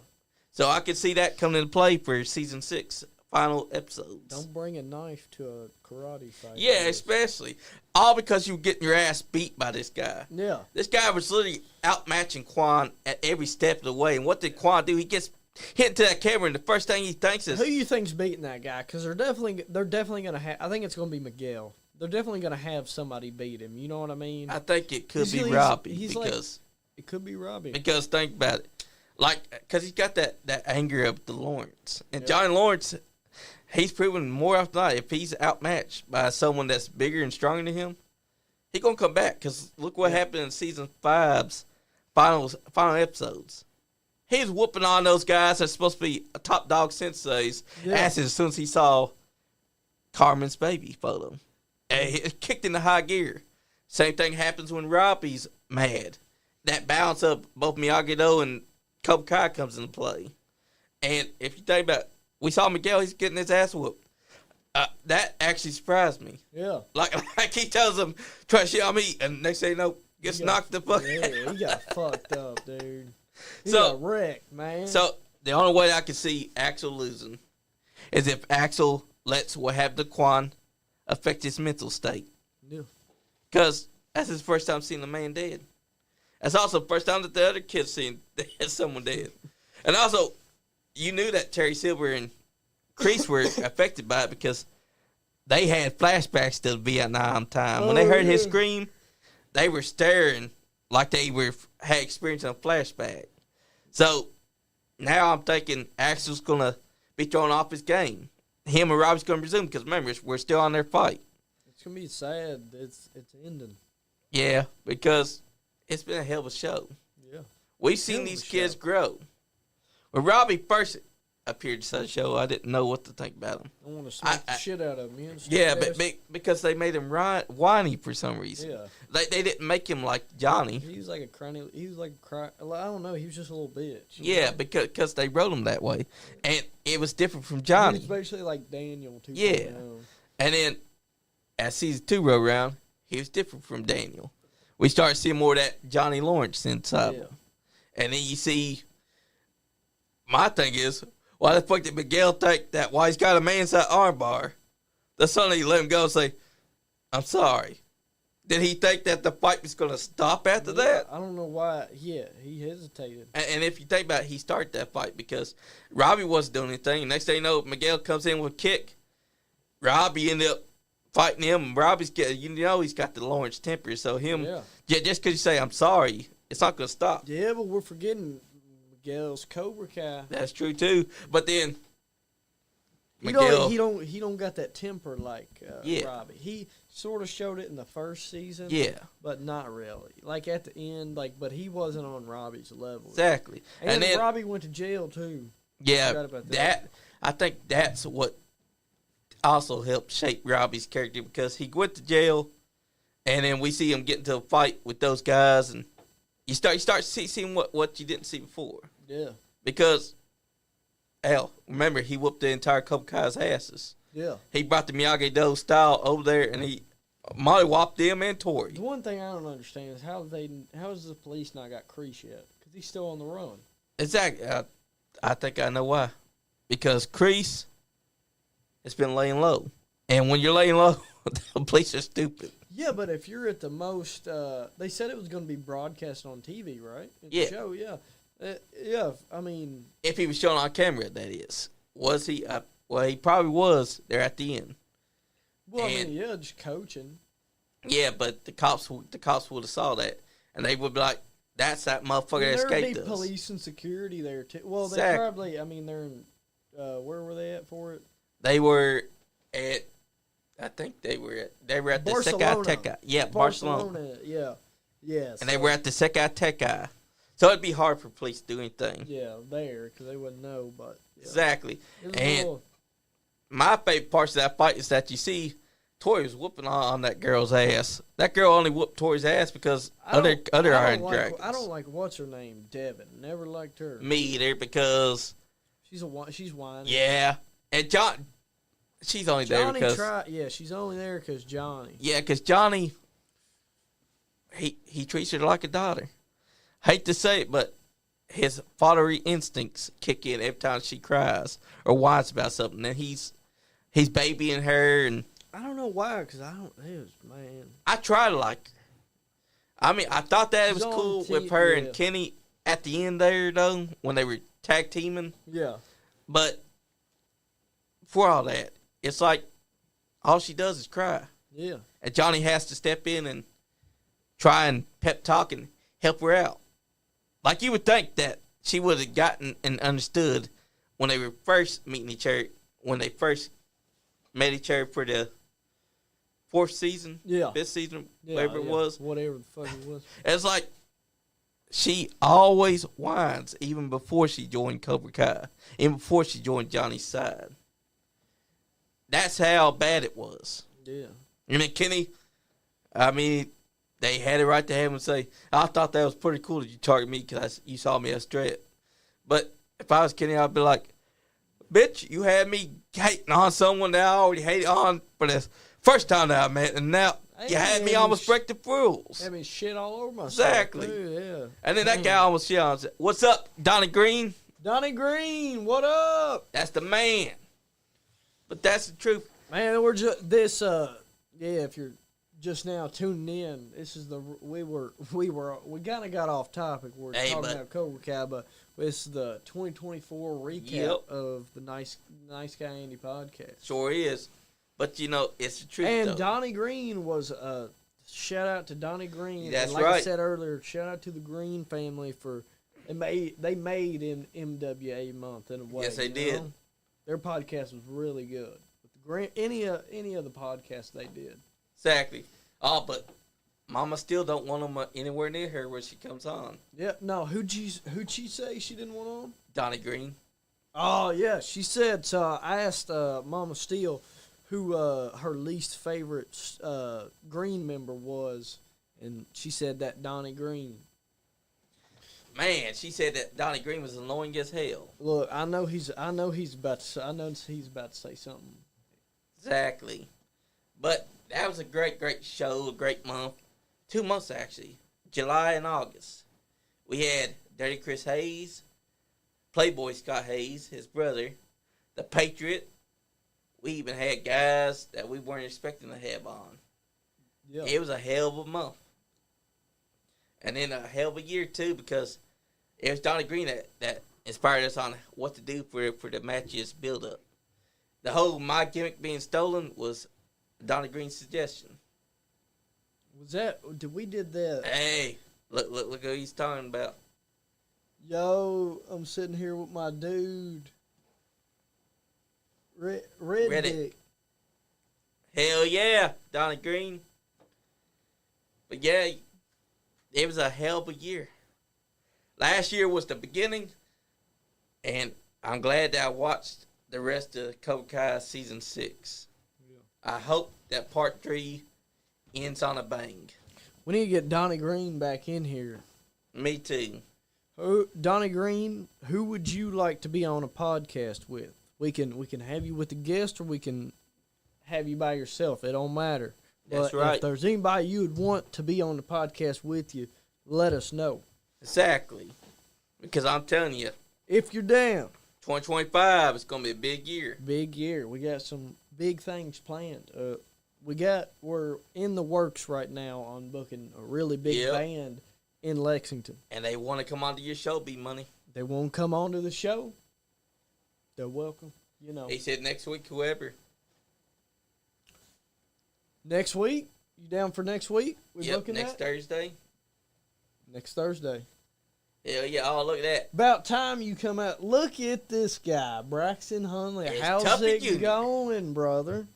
So I could see that coming into play for season 6 final episodes. Don't bring a knife to a karate fight. Yeah, especially. All because you were getting your ass beat by this guy. Yeah. This guy was literally outmatching Quan at every step of the way. And what did Quan do? He gets hit into that camera, and the first thing he thinks is, who you think's beating that guy? Because they're definitely going to have, I think it's going to be Miguel. They're definitely going to have somebody beat him. You know what I mean? I think it could be Robbie. It could be Robbie. Because think about it. Because he's got that anger of the Lawrence. And Johnny Lawrence, he's proven more often than not, if he's outmatched by someone that's bigger and stronger than him, he's going to come back. Because look what happened in season 5's final episodes. He was whooping on those guys that's supposed to be a top dog sensei's asses as soon as he saw Carmen's baby photo. And he kicked into high gear. Same thing happens when Robbie's mad. That balance of both Miyagi-Do and Cobra Kai comes into play. And if you think about it, we saw Miguel, he's getting his ass whooped. That actually surprised me. Yeah. Like he tells him, try to shit on me, and next thing you know, gets knocked the fuck out. Yeah, he got fucked up, dude. He got wrecked, man. So the only way I can see Axel losing is if Axel lets what happened to Quan affect his mental state. Yeah. Because that's his first time seeing a man dead. That's also the first time that the other kids seen someone dead. And also, you knew that Terry Silver and Kreese were affected by it because they had flashbacks to the Vietnam time. When they heard his scream, they were staring like they had experienced a flashback. So now I'm thinking Axel's going to be thrown off his game. Him and Robbie's going to resume because remember, we're still on their fight. It's going to be sad. It's ending. Yeah, because it's been a hell of a show. Yeah. We've seen these kids grow. When Robbie first appeared to the show, I didn't know what to think about him. I want to smack the shit out of him. Yeah, but because they made him whiny for some reason. Yeah. They didn't make him like Johnny. He was like a cranny. He was like I don't know. He was just a little bitch. Yeah, because they wrote him that way, and it was different from Johnny. He was basically like Daniel 2.0. Yeah, and then as season 2 rolled around, he was different from Daniel. We started seeing more of that Johnny Lawrence inside him, and then you see. My thing is, why the fuck did Miguel think that while he's got a man-sized armbar, the son he let him go and say, I'm sorry. Did he think that the fight was going to stop after that? I don't know why. Yeah, he hesitated. And if you think about it, he started that fight because Robbie wasn't doing anything. Next thing you know, Miguel comes in with a kick. Robbie ended up fighting him. Robbie's he's got the Lawrence temper. So just because you say, I'm sorry, it's not going to stop. Yeah, but we're forgetting Miguel's Cobra Kai. That's true, too. But then Miguel. He don't got that temper like Robbie. He sort of showed it in the first season. Yeah. But not really. Like at the end, but he wasn't on Robbie's level. Exactly. And then Robbie went to jail too. Yeah. About that. I think that's what also helped shape Robbie's character, because he went to jail, and then we see him get into a fight with those guys, and you start seeing what you didn't see before. Yeah. Because, hell, remember, he whooped the entire Cobra Kai's asses. Yeah. He brought the Miyagi-Do style over there, and he mollywopped them and Tori. The one thing I don't understand is how has the police not got Kreese yet? Because he's still on the run. Exactly. I think I know why. Because Kreese has been laying low. And when you're laying low, the police are stupid. Yeah, but if you're at the most, they said it was going to be broadcast on TV, right? Yeah. The show, yeah. Yeah, I mean. If he was shown on camera, that is. Was he? Well, he probably was there at the end. Well, I mean, yeah, just coaching. Yeah, but the cops would have saw that, and they would be like, "That's that motherfucker that escaped us." There'd be police and security there too. Well, exactly. They probably. I mean, they're in. Where were they at for it? They were at. I think they were at the Zacatecas. Yeah, Barcelona. Yeah. Yes. And they were at the Zacatecas. So it'd be hard for police to do anything. Yeah, there, because they wouldn't know, but. Yeah. Exactly. And my favorite parts of that fight is that you see Tori was whooping on that girl's ass. That girl only whooped Tori's ass because other Iron Dragons. I don't like, what's her name? Devin. Never liked her. Me either, because. She's whiny. Yeah. And she's only there because. She's only there because Johnny. Yeah, because Johnny, he treats her like a daughter. Hate to say it, but his fatherly instincts kick in every time she cries or whines about something. And he's babying her, and I don't know why, because man. I try to like her. I mean, I thought that it was cool with her and Kenny at the end there, though, when they were tag teaming. Yeah. But for all that, it's like all she does is cry. Yeah. And Johnny has to step in and try and pep talk and help her out. Like you would think that she would have gotten and understood when they were first meeting each other, when they first met each other for the 4th season, 5th season, whatever it was. Whatever the fuck it was. It's like she always whines, even before she joined Cobra Kai, even before she joined Johnny's side. That's how bad it was. Yeah. And then Kenny, I mean, they had it right to have him say, I thought that was pretty cool that you targeted me because you saw me as Strait. But if I was Kenny, I'd be like, bitch, you had me hating on someone that I already hated on for the first time that I met, and now you had me almost break the rules. Had me shit all over myself. Exactly. Too, yeah. And then that guy almost shit on him. What's up, Donnie Green? Donnie Green, what up? That's the man. But that's the truth. Man, we're just if you're just now tuning in, this is we kind of got off topic. We're talking about Cobra Kai, but this is the 2024 recap of the Nice Guy Andy podcast. Sure is. But, you know, it's the truth, And though. Donnie Green was shout out to Donnie Green. That's and like right. I said earlier, shout out to the Green family for they made in MWA month in a way. Yes, they did. Know? Their podcast was really good. But any of the podcasts they did. Exactly. Oh, but Mama still don't want them anywhere near her where she comes on. Yeah, no. Who'd she say she didn't want on? Donnie Green. Oh yeah, she said. So I asked Mama Steele who her least favorite Green member was, and she said that Donnie Green. Man, she said that Donnie Green was annoying as hell. Look, I know he's about to say something. Exactly. But that was a great show, a great month. 2 months, actually. July and August. We had Dirty Chris Hayes, Playboy Scott Hayes, his brother, The Patriot. We even had guys that we weren't expecting to have on. Yeah. It was a hell of a month. And then a hell of a year, too, because it was Donnie Green that inspired us on what to do for the matches build-up. The whole my gimmick being stolen was Donnie Green's suggestion. We did that? Hey, look who he's talking about. Yo, I'm sitting here with my dude. Red Dick. Hell yeah, Donnie Green. But yeah, it was a hell of a year. Last year was the beginning, and I'm glad that I watched the rest of Cobra Kai season 6. Yeah. I hope that part 3 ends on a bang. We need to get Donnie Green back in here. Me too. Donnie Green, who would you like to be on a podcast with? We can have you with a guest, or we can have you by yourself. It don't matter. That's but right. If there's anybody you would want to be on the podcast with you, let us know. Exactly. Because I'm telling you, if you're down, 2025 is going to be a big year. Big year. We got some big things planned. We're in the works right now on booking a really big band in Lexington. And they want to come onto your show, Bmoney. They won't come onto the show. They're welcome. He said next week, whoever. Next week? You down for next week? Next Thursday. Next Thursday. Hell yeah. Oh, look at that. About time you come out. Look at this guy, Braxton Hunley. It's How's Tuffy it Jr. going, brother?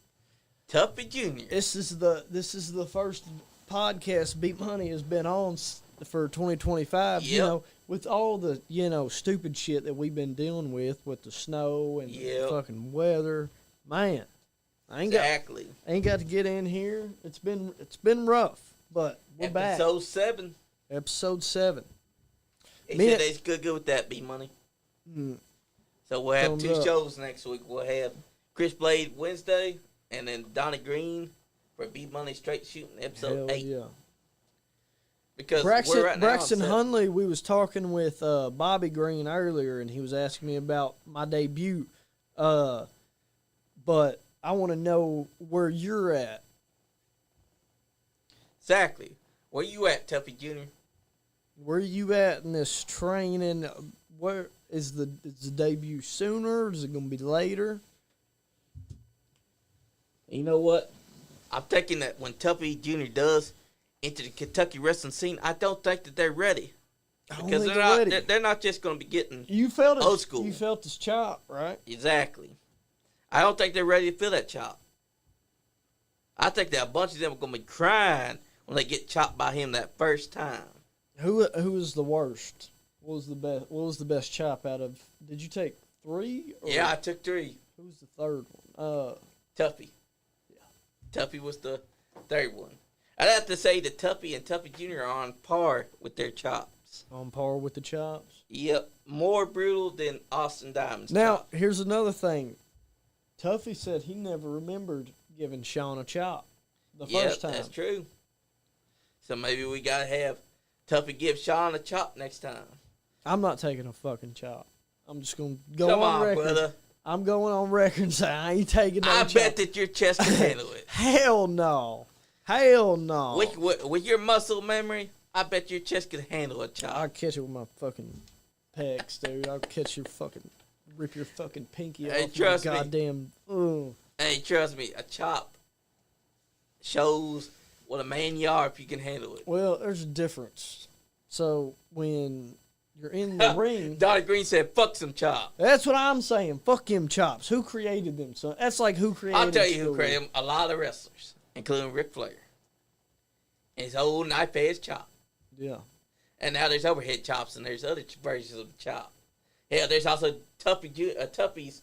Tuffy Jr. This is the first podcast Bmoney has been on for 2025. Yep. With all the stupid shit that we've been dealing with the snow and the fucking weather, man. I ain't got to get in here. It's been rough, but we're back. Episode 7. He said they's good with that, Bmoney. So we'll have 2 shows next week. We'll have Chris Blade Wednesday, and then Donnie Green for Bmoney Straight Shooting episode 8. Yeah. Because Braxton Hunley, we was talking with Bobby Green earlier, and he was asking me about my debut. But I want to know where you're at. Exactly. Where you at, Tuffy Jr.? Where you at in this training? Where is the debut sooner? Is it going to be later? You know what? I'm thinking that when Tuffy Jr. does into the Kentucky wrestling scene, I don't think that they're ready. Because they're not just going to be getting old school. You felt his chop, right? Exactly. I don't think they're ready to feel that chop. I think that a bunch of them are going to be crying when they get chopped by him that first time. Who was the worst? What was the best? What was the best chop out of? Did you take 3? Yeah, I took 3. Who was the third one? Tuffy. Yeah, Tuffy was the third one. I'd have to say that Tuffy and Tuffy Jr. are on par with their chops. On par with the chops? Yep. More brutal than Austin Diamond's Now, chop. here's another thing. Tuffy said he never remembered giving Sean a chop the first time. That's true. So maybe we got to have Tuffy give Sean a chop next time. I'm not taking a fucking chop. I'm just going to go on record. Brother. I'm going on record and say I ain't taking no chop. I bet that your chest can handle it. Hell no. Hell no. With your muscle memory, I bet your chest can handle a chop. I'll catch it with my fucking pecs, dude. I'll catch your fucking, rip your fucking pinky off. Trust me. Goddamn. Hey, trust me, a chop shows what a man you are if you can handle it. Well, there's a difference. So when you're in the ring, Donnie Green said, "Fuck some chops." That's what I'm saying. Fuck him chops. Who created them? So that's like who created. I'll tell you who created them. A lot of wrestlers, including Ric Flair, and his old knife edge chop. Yeah. And now there's overhead chops, and there's other versions of the chop. Hell, there's also Tuffy's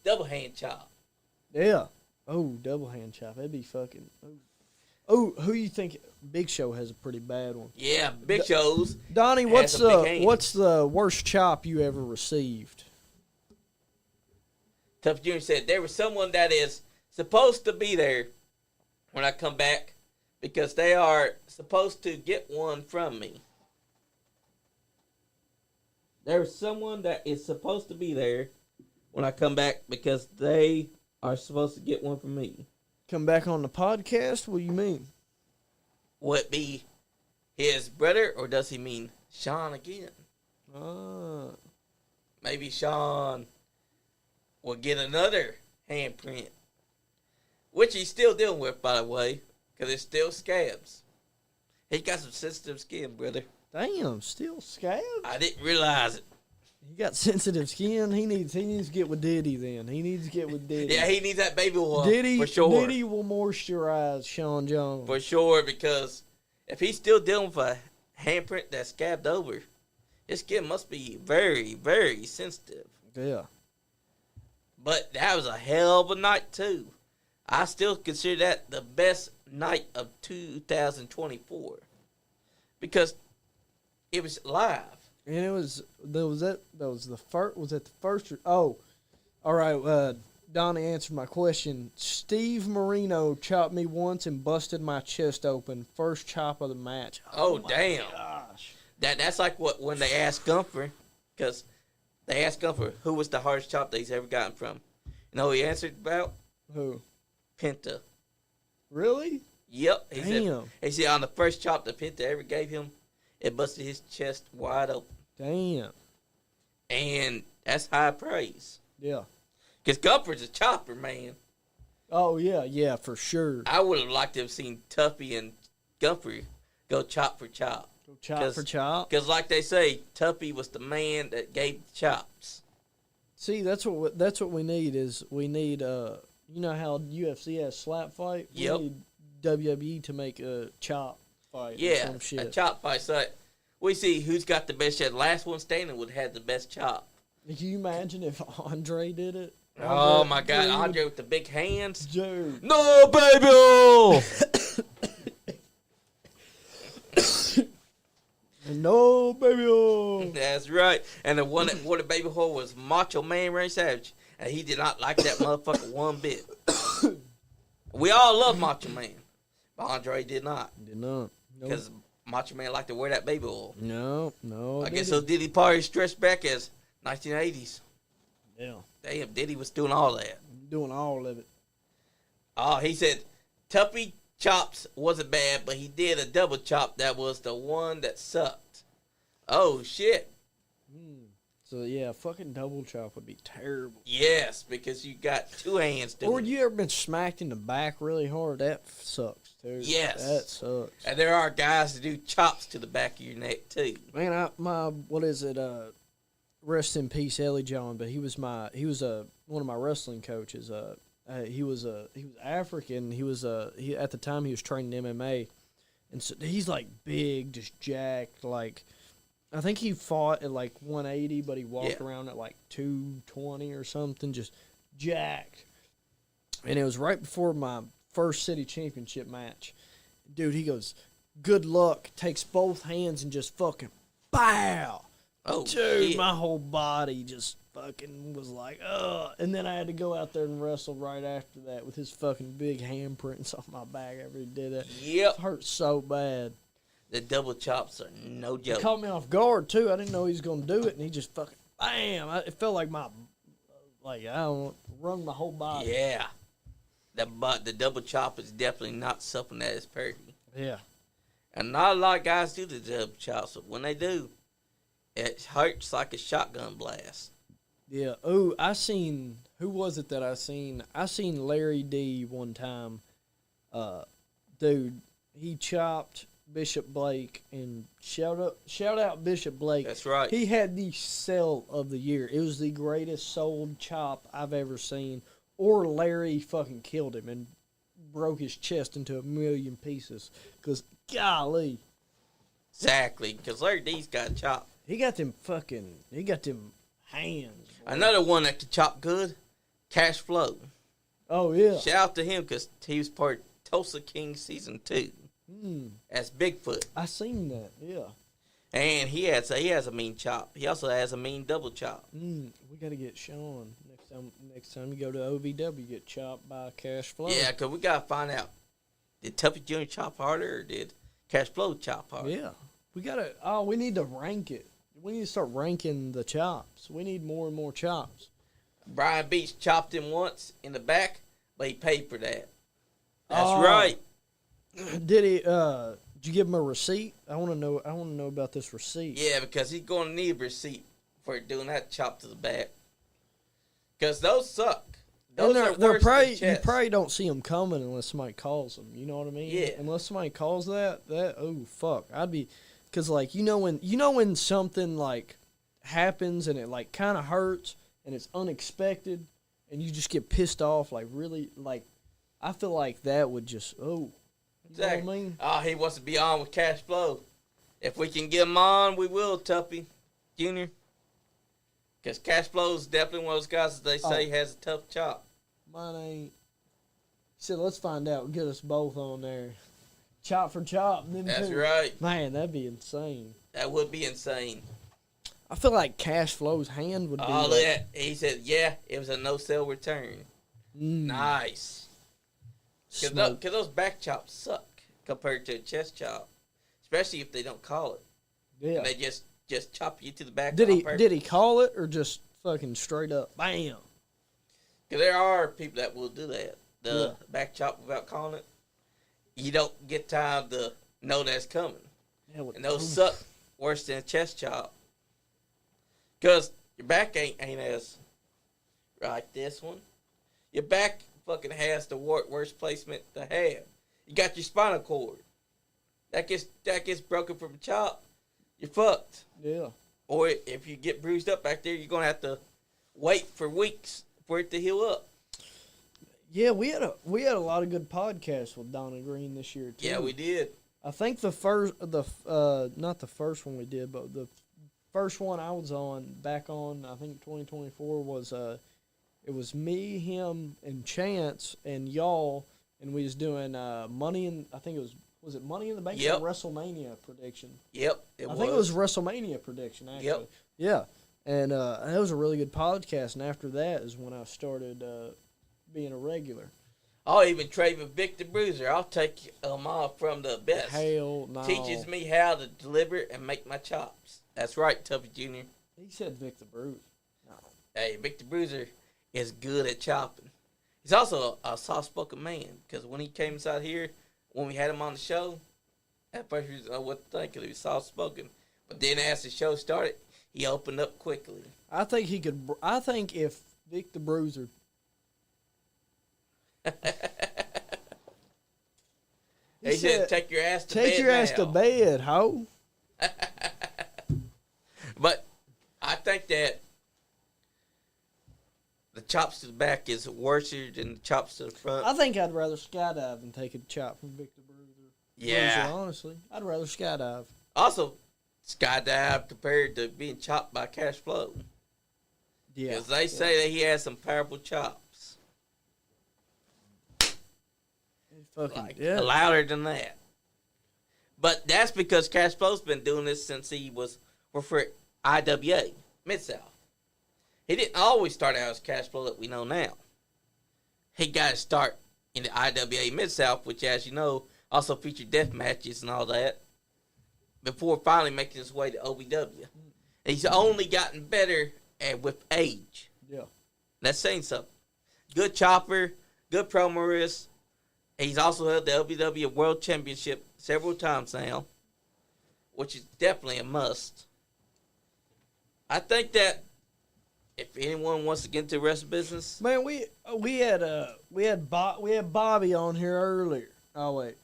double hand chop. Yeah. Oh, double hand chop. That'd be fucking. Oh, who you think? Big Show has a pretty bad one. Yeah, Big Show's. Donnie, what's the worst chop you ever received? Tuffy Jr. said there was someone that is supposed to be there when I come back because they are supposed to get one from me. There's someone that is supposed to be there when I come back because they are supposed to get one from me. Come back on the podcast? What do you mean? Will it be his brother or does he mean Sean again? Maybe Sean will get another handprint, which he's still dealing with, by the way, because it's still scabs. He got some sensitive skin, brother. Damn, still scabs? I didn't realize it. He got sensitive skin. He needs to get with Diddy then. He needs to get with Diddy. Yeah, he needs that baby oil Diddy, for sure. Diddy will moisturize Sean Jones. For sure, because if he's still dealing with a handprint that's scabbed over, his skin must be very, very sensitive. Yeah. But that was a hell of a night, too. I still consider that the best night of 2024. Because it was live. And it was the first. Was it the first? All right. Donnie answered my question. Steve Marino chopped me once and busted my chest open. First chop of the match. Oh damn! Gosh. That's like when they asked Gunther, because they asked Gunther who was the hardest chop that he's ever gotten from. You know who he answered about? Who? Penta. Really? Yep. Damn. He said on the first chop that Penta ever gave him, it busted his chest wide open. Damn. And that's high praise. Yeah. Because Gunther's a chopper, man. Oh yeah, for sure. I would have liked to have seen Tuffy and Gunther go chop for chop. Go chop for chop. Because like they say, Tuffy was the man that gave the chops. See, that's what we need is we need you know how UFC has slap fight? Yep. We need WWE to make a chop fight. Yeah, or some shit. a chop fight. So we see who's got the best shot. Last one standing would have the best chop. Can you imagine if Andre did it? Oh my God, Andre with the big hands. Dude. No, baby! No, baby. That's right. And the one that wore the baby hole was Macho Man Randy Savage. And he did not like that motherfucker one bit. We all love Macho Man. But Andre did not. Did not. Because Macho Man liked to wear that baby oil. No. I guess so Diddy party stretched back as 1980s. Yeah. Damn, Diddy was doing all that. Doing all of it. Oh, he said Tuffy chops wasn't bad, but he did a double chop that was the one that sucked. Oh, shit. So, yeah, fucking double chop would be terrible. Yes, because you got two hands doing Or you ever been smacked in the back really hard? That sucks, too. Yes. That sucks. And there are guys that do chops to the back of your neck, too. Man, rest in peace, Ellie John, but he was one of my wrestling coaches. He was African. He at the time he was training MMA, and so he's like big, just jacked. Like I think he fought at like 180, but he walked around at like 220 or something, just jacked. And it was right before my first city championship match. Dude, he goes, "Good luck." Takes both hands and just fucking bow. Oh, Dude, shit. my whole body just fucking was like, ugh. And then I had to go out there and wrestle right after that with his fucking big handprints on my back after he did that. Yep. It hurt so bad. The double chops are no It joke. caught me off guard, too. I didn't know he was going to do it, and he just fucking, bam. It felt like I don't know, wrung my whole body. Yeah. The double chop is definitely not something that is pretty. Yeah. And not a lot of guys do the double chops, but when they do, it hurts like a shotgun blast. Yeah. Oh, who was it that I seen? I seen Larry D one time. Dude, he chopped Bishop Blake, and shout out Bishop Blake. That's right. He had the sell of the year. It was the greatest sold chop I've ever seen. Or Larry fucking killed him and broke his chest into a million pieces. Because, golly. Exactly, because Larry D's got chopped. He got them hands. Boy. Another one that could chop good, Cash Flow. Oh, yeah. Shout out to him because he was part of Tulsa King Season 2 as Bigfoot. I seen that, yeah. And he has a mean chop. He also has a mean double chop. We got to get Sean. Next time you go to OVW, get chopped by Cash Flow. Yeah, because we got to find out, did Tuffy Jr. chop harder or did Cash Flow chop harder? Yeah. We need to rank it. We need to start ranking the chops. We need more and more chops. Brian Beach chopped him once in the back, but he paid for that. That's right. Did he? Did you give him a receipt? I want to know about this receipt. Yeah, because he's going to need a receipt for doing that chop to the back. Because those suck. Those are worse than you chest. probably don't see them coming unless somebody calls them. You know what I mean? Yeah. Unless somebody calls that oh fuck, I'd be, because like you know when something like happens and it like kind of hurts and it's unexpected and you just get pissed off, like really, like I feel like that would just Exactly. You know what I mean? Oh, he wants to be on with Cash Flow. If we can get him on, we will, Tuppy Jr. Because Cash Flow is definitely one of those guys that they say has a tough chop. Mine ain't. He said, let's find out. Get us both on there. Chop for chop. That's right. Man, that'd be insane. That would be insane. I feel like Cash Flow's hand would be. Oh, look at that. He said, yeah, it was a no-sell return. Nice. Because those back chops suck compared to a chest chop. Especially if they don't call it. Yeah. And they just chop you to the back. Did he call it or just fucking straight up? Bam. Because there are people that will do that. The back chop without calling it. You don't get time to know that's coming. Yeah, and those suck worse than a chest chop. Because your back ain't as like this one. Your back fucking has the worst placement to have. You got your spinal cord. That gets broken from a chop. You're fucked. Yeah. Or if you get bruised up back there, you're going to have to wait for weeks for it to heal up. Yeah, we had a lot of good podcasts with Donna Green this year too. Yeah, we did. I think not the first one we did, but the first one I was back on, I think 2024 was it was me, him, and Chance and y'all, and we was doing Money in, I think was it Money in the Bank or WrestleMania prediction? Yep, I think it was WrestleMania prediction actually. Yep. Yeah, and that was a really good podcast. And after that is when I started being a regular. I'll even trade with Victor Bruiser. I'll take him off from the best. Hell no. Teaches me how to deliver and make my chops. That's right, Tuffy Jr. He said Victor Bruiser. No. Hey, Victor Bruiser is good at chopping. He's also a soft-spoken man because when he came inside here, when we had him on the show, at first he was, what to think, because he was soft-spoken. But then as the show started, he opened up quickly. I think he could. I think if Victor Bruiser. He said, take your ass to bed. Take your ass to bed, ho. But I think that the chops to the back is worse than the chops to the front. I think I'd rather skydive than take a chop from Victor Bruiser. Yeah. Bruiser, honestly, I'd rather skydive. Also, skydive compared to being chopped by Cash Flow. Yeah. Because they say that he has some powerful chops. Fucking louder than that. But that's because Cash Flow's been doing this since he was for IWA, Mid-South. He didn't always start out as Cash Flow that we know now. He got to start in the IWA Mid-South, which, as you know, also featured death matches and all that, before finally making his way to OVW. And he's only gotten better with age. Yeah. That's saying something. Good chopper, good promorist. He's also held the LBW World Championship several times now, which is definitely a must. I think that if anyone wants to get into the wrestling business, man, we had Bobby on here earlier. Oh wait,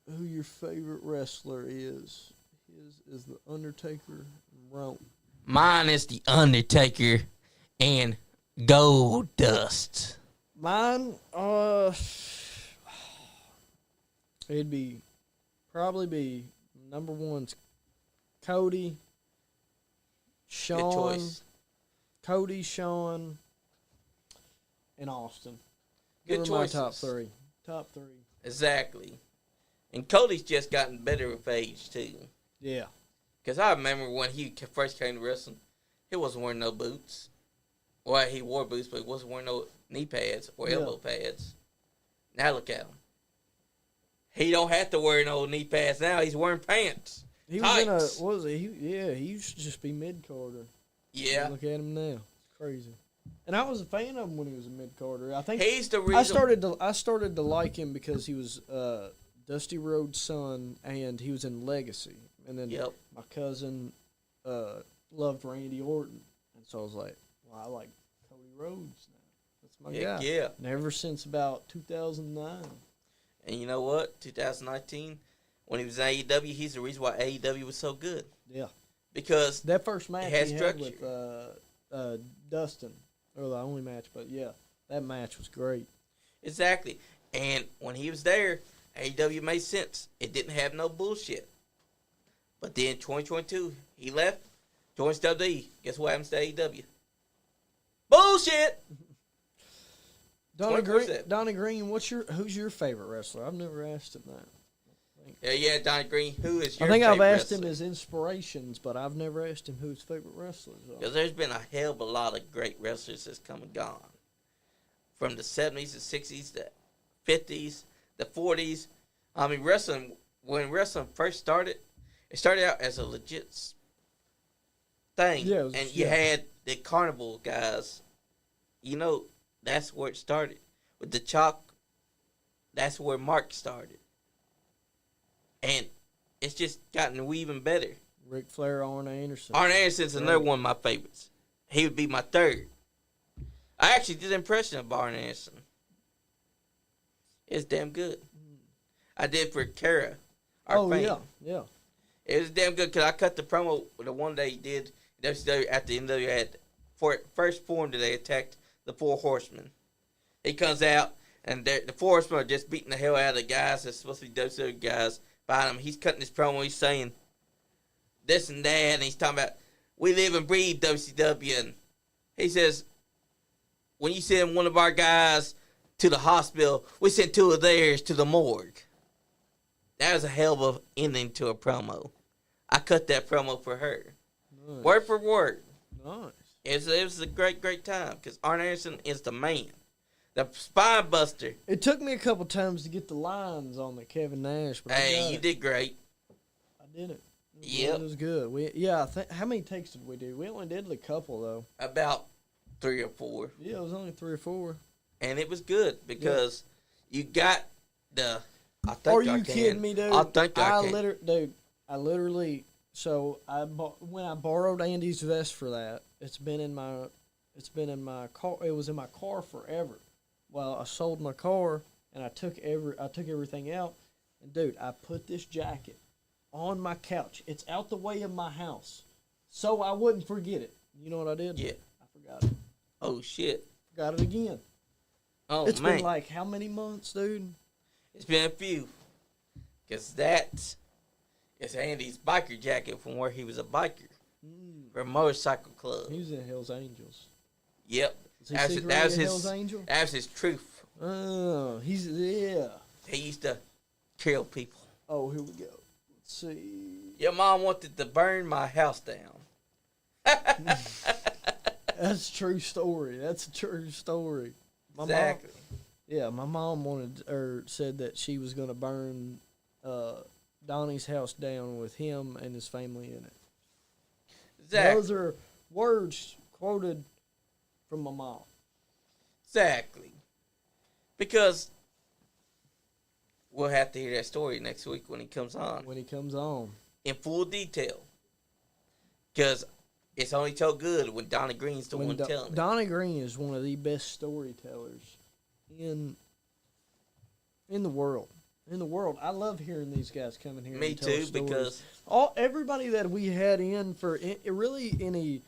who your favorite wrestler is? His is the Undertaker. Rome. Mine is the Undertaker and Gold Dust. Mine, it'd probably be number one's Cody, Sean, Good choice. Cody, Sean, and Austin. Good choices. My top three. Top three. Exactly. And Cody's just gotten better with age too. Yeah. Because I remember when he first came to wrestling, he wasn't wearing no boots. Well, he wore boots, but he wasn't wearing no knee pads or elbow pads. Now look at him. He don't have to wear no knee pads now. He's wearing pants. He tights. was in what was he? He used to just be mid-carder. Yeah. Look at him now. It's crazy. And I was a fan of him when he was a mid-carder. I think he's the reason. I started to like him because he was Dusty Rhodes' son, and he was in Legacy. And then my cousin loved Randy Orton, and so I was like, well, I like Cody Rhodes now. That's my guy. Yeah. And ever since about 2009. And you know what? 2019, when he was in AEW, he's the reason why AEW was so good. Yeah. Because that first match it had he structure. had with Dustin, or the only match, but yeah, that match was great. Exactly. And when he was there, AEW made sense. It didn't have no bullshit. But then 2022, he left, joins WWE. Guess what happens to AEW? Bullshit! Donnie 24/7. Green, who's your favorite wrestler? I've never asked him that. Yeah, Donnie Green. Who is your I think I've favorite asked him wrestler? his inspirations, but I've never asked him who his favorite wrestlers are. Because there's been a hell of a lot of great wrestlers that's come and gone. From the 70s, the 60s, the 50s, the 40s. I mean, when wrestling first started, it started out as a legit thing. Yeah, You had the carnival guys. You know, that's where it started. With the chalk, that's where Mark started. And it's just gotten even better. Ric Flair, Arn Anderson. Arn Anderson's another one of my favorites. He would be my third. I actually did an impression of Arn Anderson. It's damn good. I did for Kara, our fan. yeah. It was damn good because I cut the promo the one day he did WCW at the NWA had first form that they attacked the Four Horsemen. He comes out and the Four Horsemen are just beating the hell out of the guys that's supposed to be WCW guys behind him. He's cutting his promo. He's saying this and that, and he's talking about we live and breathe WCW. And he says when you send one of our guys to the hospital, we send two of theirs to the morgue. That was a hell of an ending to a promo. I cut that promo for her. Nice. Word for word. Nice. It was a great, great time because Arn Anderson is the man. The spine buster. It took me a couple times to get the lines on the Kevin Nash, but Hey, you did great. I did it. Yep. It was good. How many takes did we do? We only did a couple, though. About 3 or 4. Yeah, it was only 3 or 4. And it was good because you got the... I think Are I you can. kidding me, dude? I think I can. I literally. So when I borrowed Andy's vest for that, it's been in my car. It was in my car forever. Well, I sold my car and I took everything out, and dude, I put this jacket on my couch. It's out the way of my house, so I wouldn't forget it. You know what I did? Yeah. I forgot it. Oh, shit. Forgot it again. Oh, It's man. been like how many months, dude? It's been a few. Because it's Andy's biker jacket from where he was a biker. For a motorcycle club. He was in Hell's Angels. Yep. Is he secretly a Hell's Angel? That was his truth. Oh, yeah. He used to kill people. Oh, here we go. Let's see. Your mom wanted to burn my house down. That's a true story. That's a true story. Exactly. My mom said that she was going to burn Donnie's house down with him and his family in it. Exactly. Those are words quoted from my mom. Exactly. Because we'll have to hear that story next week when he comes on. When he comes on. In full detail. Because it's only so good when Donnie Green's the one telling it. Donnie Green is one of the best storytellers in the world. In the world. I love hearing these guys come in here Me and tell too, stories. because everybody that we had in for really any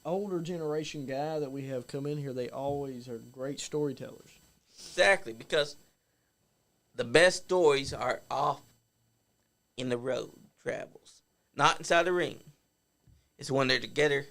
older generation guy that we have come in here, they always are great storytellers. exactly, because the best stories are off in the road travels. Not inside the ring. It's when they're together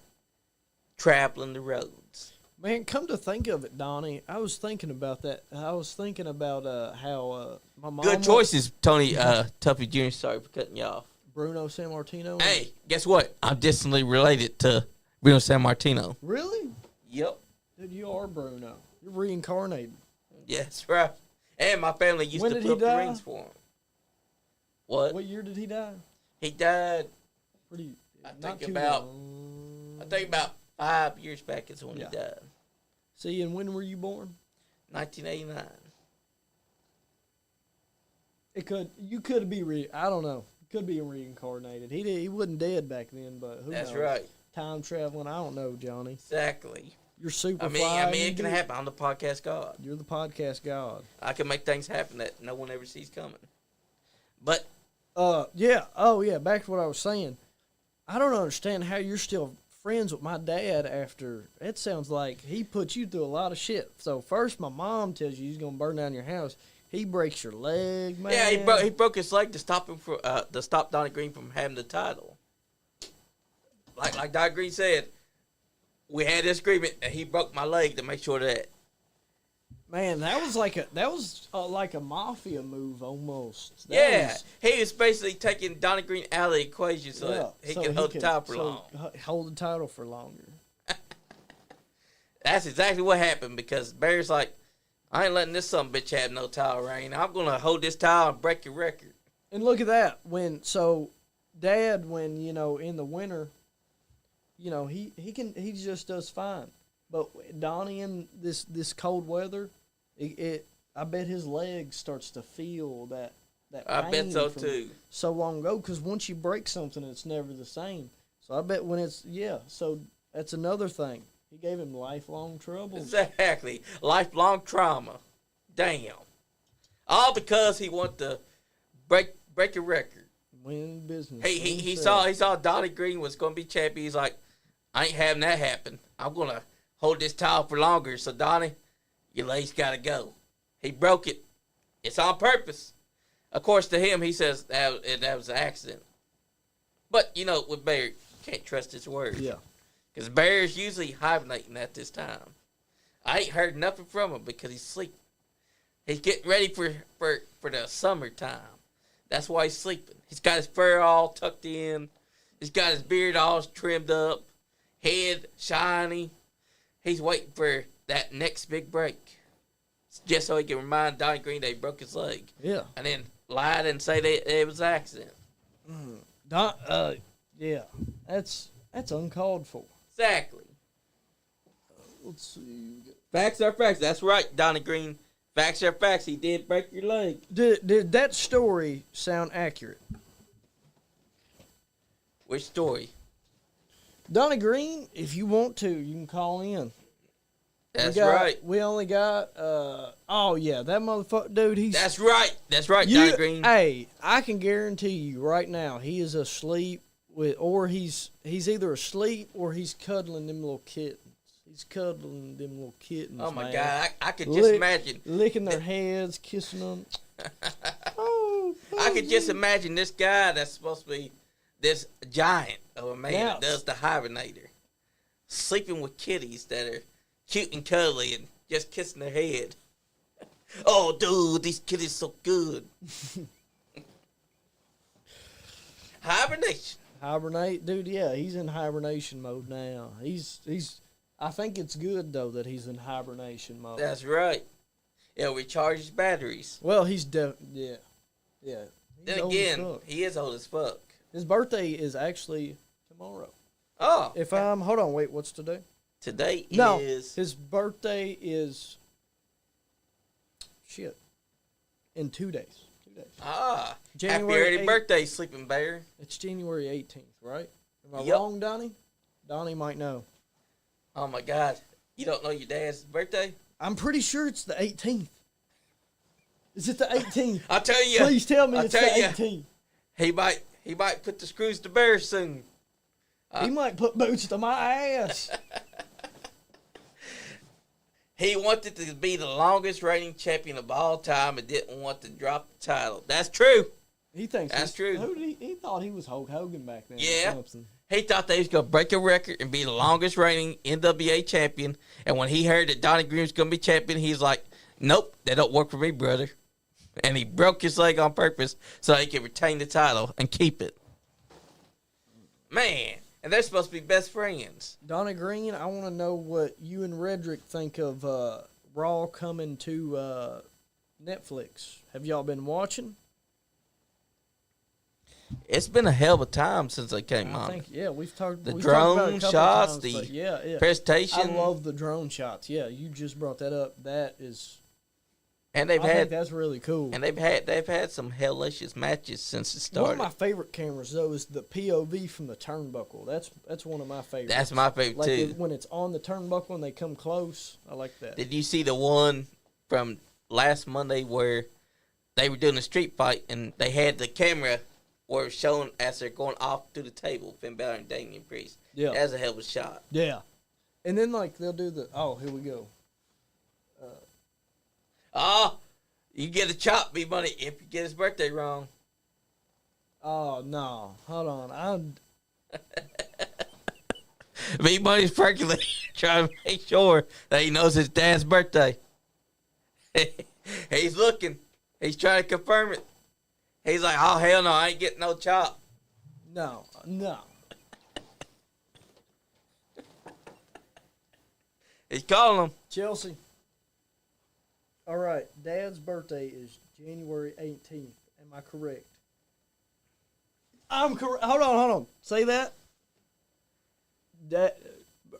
traveling the roads. Man, come to think of it, Donnie, I was thinking about that. I was thinking about how my mom... Good choices, Tony Tuffy Jr. Sorry for cutting you off. Bruno Sammartino. Hey, guess what? I'm distantly related to Bruno Sammartino. Really? Yep. Dude, you are Bruno. You're reincarnated. Yeah, that's right. And my family used When to did put he up the die? rings for him. What? What year did he die? He died, Pretty. I not think too about long. 5 years back is when Yeah. he died. See, and when were you born? 1989. You could be I don't know. Could be reincarnated. He wasn't dead back then, but who That's knows? right. Time traveling, I don't know, Johnny. Exactly. You're super I mean, it can happen. I'm the podcast god. You're the podcast god. I can make things happen that no one ever sees coming. But yeah. Oh, yeah. Back to what I was saying. I don't understand how you're still friends with my dad after. It sounds like he put you through a lot of shit. So first, my mom tells you he's gonna burn down your house. He breaks your leg, man. yeah, he broke his leg to stop Donnie Green from having the title. Like Donnie Green said, we had this agreement, and he broke my leg to make sure that. Man, that was like a mafia move almost. He was basically taking Donnie Green out of the equation so he could hold the title for long. Hold the title for longer. That's exactly what happened because Bear's like, I ain't letting this son of a bitch have no title reign. I'm gonna hold this title and break your record. And look at that. Dad, in the winter, he just does fine. But Donnie in this cold weather, I bet his leg starts to feel that I pain bet so from too. so long ago, because once you break something, it's never the same. So I bet so that's another thing. He gave him lifelong trouble. Exactly. Lifelong trauma. Damn. All because he wanted to break a record. Win business. He saw Donnie Green was gonna be champion. He's like, I ain't having that happen. I'm gonna hold this title for longer. So Donnie, your leg's gotta go. He broke it. It's on purpose. Of course, to him, he says that was an accident. But with Bear, you can't trust his word. Yeah. Because Bear's usually hibernating at this time. I ain't heard nothing from him because he's sleeping. He's getting ready for the summertime. That's why he's sleeping. He's got his fur all tucked in. He's got his beard all trimmed up. Head shiny. He's waiting for that next big break. Just so he can remind Donnie Green that he broke his leg. Yeah. And then lied and say that it was an accident. Yeah. That's uncalled for. Exactly. Let's see. Facts are facts. That's right, Donnie Green. Facts are facts. He did break your leg. Did that story sound accurate? Which story? Donnie Green, if you want to, you can call in. That's right. We only got, that motherfucker, dude, That's right, Donnie Green. Hey, I can guarantee you right now, he is asleep he's either asleep or he's cuddling them little kittens. He's cuddling them little kittens, Oh, my man. God. I could just imagine. Licking their heads, kissing them. I could just imagine this guy that's supposed to be this giant of a man that does the hibernator sleeping with kitties that are cute and cuddly and just kissing their head. Oh, dude, these kitties so good. Hibernation. Hibernate, dude. Yeah, he's in hibernation mode now. He's. I think it's good though that he's in hibernation mode. That's right. It'll recharge his batteries. Well, he's yeah. He's Then again, he is old as fuck. His birthday is actually tomorrow. Oh. Hold on, wait, what's today? Today No, is. his birthday is. In 2 days. 2 days. Ah. January Happy early birthday, Sleeping Bear. It's January 18th, right? Am I Yep. wrong, Donnie? Donnie might know. Oh, my God. You don't know your dad's birthday? I'm pretty sure it's the 18th. Is it the 18th? I'll tell you. Please tell me it's the tell you. 18th. He might put the screws to bear soon. He might put boots to my ass. He wanted to be the longest reigning champion of all time and didn't want to drop the title. That's true. He thinks That's true. He thought he was Hulk Hogan back then. Yeah. Or something. He thought they was going to break a record and be the longest reigning NWA champion. And when he heard that Donnie Green was going to be champion, he's like, nope, that don't work for me, brother. And he broke his leg on purpose so he could retain the title and keep it. Man, and they're supposed to be best friends. Donnie Green, I want to know what you and Redrick think of Raw coming to Netflix. Have y'all been watching? It's been a hell of a time since they came on. I think, yeah, we've talked The we've drone talked about it a couple shots, times, the but yeah. presentation. I love the drone shots. Yeah, you just brought that up. That is, And I think that's really cool. And they've had some hellacious matches since it started. One of my favorite cameras though is the POV from the turnbuckle. That's one of my favorites. That's my favorite too. When it's on the turnbuckle and they come close, I like that. Did you see the one from last Monday where they were doing a street fight, and they had the camera where it was shown as they're going off through the table, Finn Balor and Damian Priest. Yeah. That's a hell of a shot. Yeah. And then, like, they'll do the, here we go. You get a chop, Bmoney, if you get his birthday wrong. Oh, no. Hold on. Bmoney's percolating, trying to make sure that he knows his dad's birthday. He's looking. He's trying to confirm it. He's like, oh, hell no, I ain't getting no chop. No. He's calling him. Chelsea. All right. Dad's birthday is January 18th. Am I correct? I'm correct. Hold on. Say that.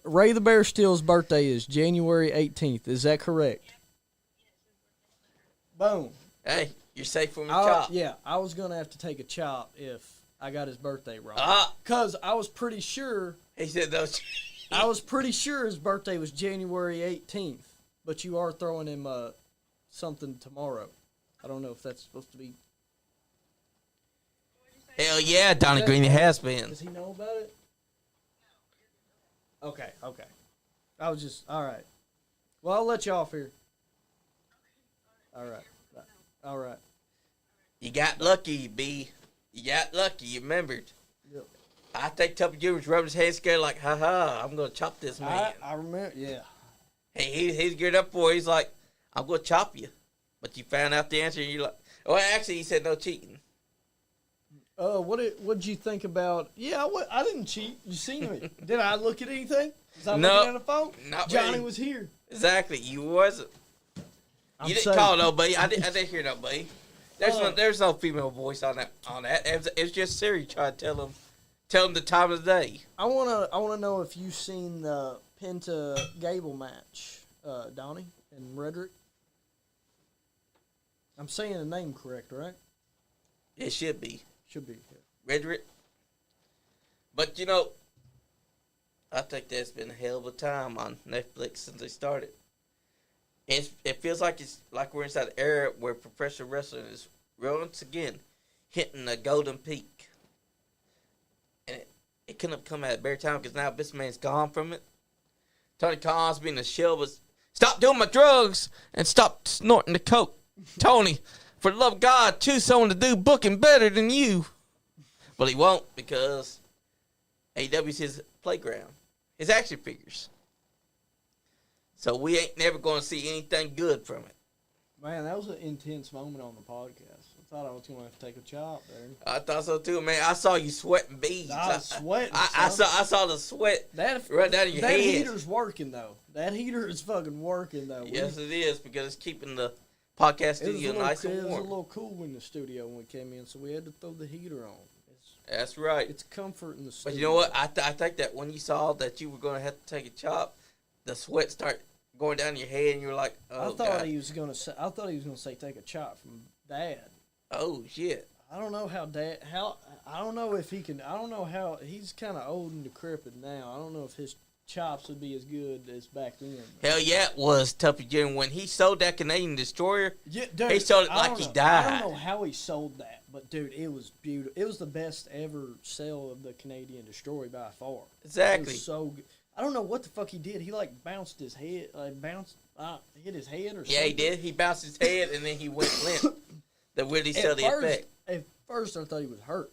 Ray the Bear Steele's birthday is January 18th. Is that correct? Boom. Hey, you're safe from a chop. Yeah, I was going to have to take a chop if I got his birthday wrong. Because I was pretty sure. He said those. I was pretty sure his birthday was January 18th. But you are throwing him something tomorrow. I don't know if that's supposed to be. Hell yeah, Donnie Green, it has been. Does he know about it? Okay. I was just, all right. Well, I'll let you off here. All right. You got lucky, B. You got lucky. You remembered. Yep. I think Tuppy Jr. was rubbing his head scared like, I'm going to chop this man. I remember, yeah. Hey, he's geared up for it. He's like, I'm going to chop you. But you found out the answer and you're like, well, actually, he said no cheating. What'd you think about? Yeah, I didn't cheat. You seen me? Did I look at anything? Was I No, looking at a phone? not Johnny really. was here. Exactly, you wasn't. I'm You didn't safe. call nobody. I didn't hear nobody. There's no female voice on that. It's just Siri trying to tell him the time of the day. I wanna know if you've seen the Penta Gable match, Donnie and Redrick. I'm saying the name correct, right? It should be. Should be. Redrick. But I think that's been a hell of a time on Netflix since they started. It feels like we're inside an era where professional wrestling is once again hitting a golden peak. And it couldn't have come at a better time because now this man's gone from it. Tony Khan's being a shill was stop doing my drugs and stop snorting the coke. Tony, for the love of God, choose someone to do booking better than you. But he won't because AEW's his playground, his action figures. So we ain't never going to see anything good from it. Man, that was an intense moment on the podcast. I thought I was going to have to take a chop there. I thought so too, man. I saw you sweating beads. I was sweating. I saw the sweat run down your that head. heater's working though. That heater is fucking working though. Yes, it is because it's keeping the podcast studio nice and warm. It was a little cool in the studio when we came in, so we had to throw the heater on. That's right. It's comfort in the studio. But you know what? I think that when you saw that you were going to have to take a chop, the sweat started going down your head, and you were like, "Oh God." I thought he was going to say take a chop from Dad. Oh shit! I don't know how Dad. I don't know if he can. I don't know how he's kind of old and decrepit now. I don't know if his chops would be as good as back then. Hell yeah, it was Tuffy Jr. When he sold that Canadian Destroyer. Yeah, dude, he sold it like he died. I don't know how he sold that, but dude, it was beautiful. It was the best ever sale of the Canadian Destroyer by far. Exactly. It was so good. I don't know what the fuck he did. He like bounced his head, hit his head or something. Yeah, he did. He bounced his head and then he went limp. The Willie sell the effect. At first, I thought he was hurt.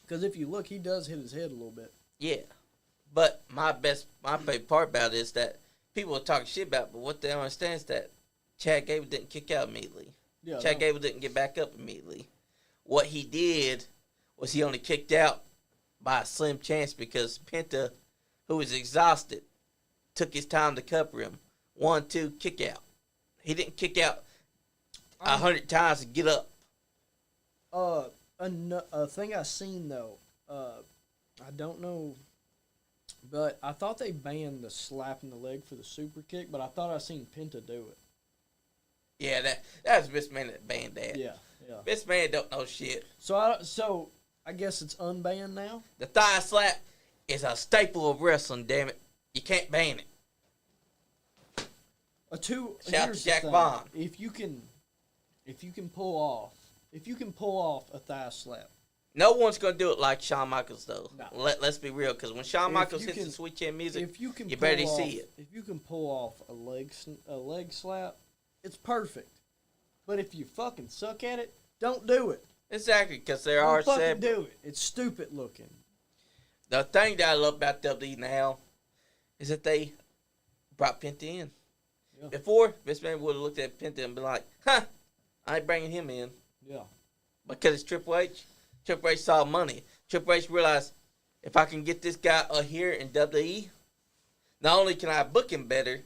Because if you look, he does hit his head a little bit. Yeah. But my favorite part about it is that people are talking shit about it, but what they don't understand is that Chad Gable didn't kick out immediately. Yeah, Chad Gable didn't get back up immediately. What he did was he only kicked out by a slim chance because Penta, who was exhausted, took his time to cover him. 1, 2, kick out. He didn't kick out 100 times to get up. A thing I seen though, I don't know, but I thought they banned the slap in the leg for the super kick, but I thought I seen Penta do it. Yeah, that was Vince Man that banned that. Yeah. Vince Man don't know shit. So I guess it's unbanned now. The thigh slap is a staple of wrestling. Damn it, you can't ban it. Shout to Jack Vaughn. If you can, if you can pull off a thigh slap. No one's gonna do it like Shawn Michaels though. No. Let's be real, because when Shawn Michaels hits the sweet chin music, you barely see it. If you can pull off a leg slap, it's perfect. But if you fucking suck at it, don't do it. Exactly, because there Don't are fucking several. do it. It's stupid looking. The thing that I love about WWE now is that they brought Penta in. Yeah. Before, Vince McMahon would have looked at Penta and been like, "Huh, I ain't bringing him in." Yeah. Because it's Triple H. Triple H saw money. Triple H realized, if I can get this guy here in WWE, not only can I book him better,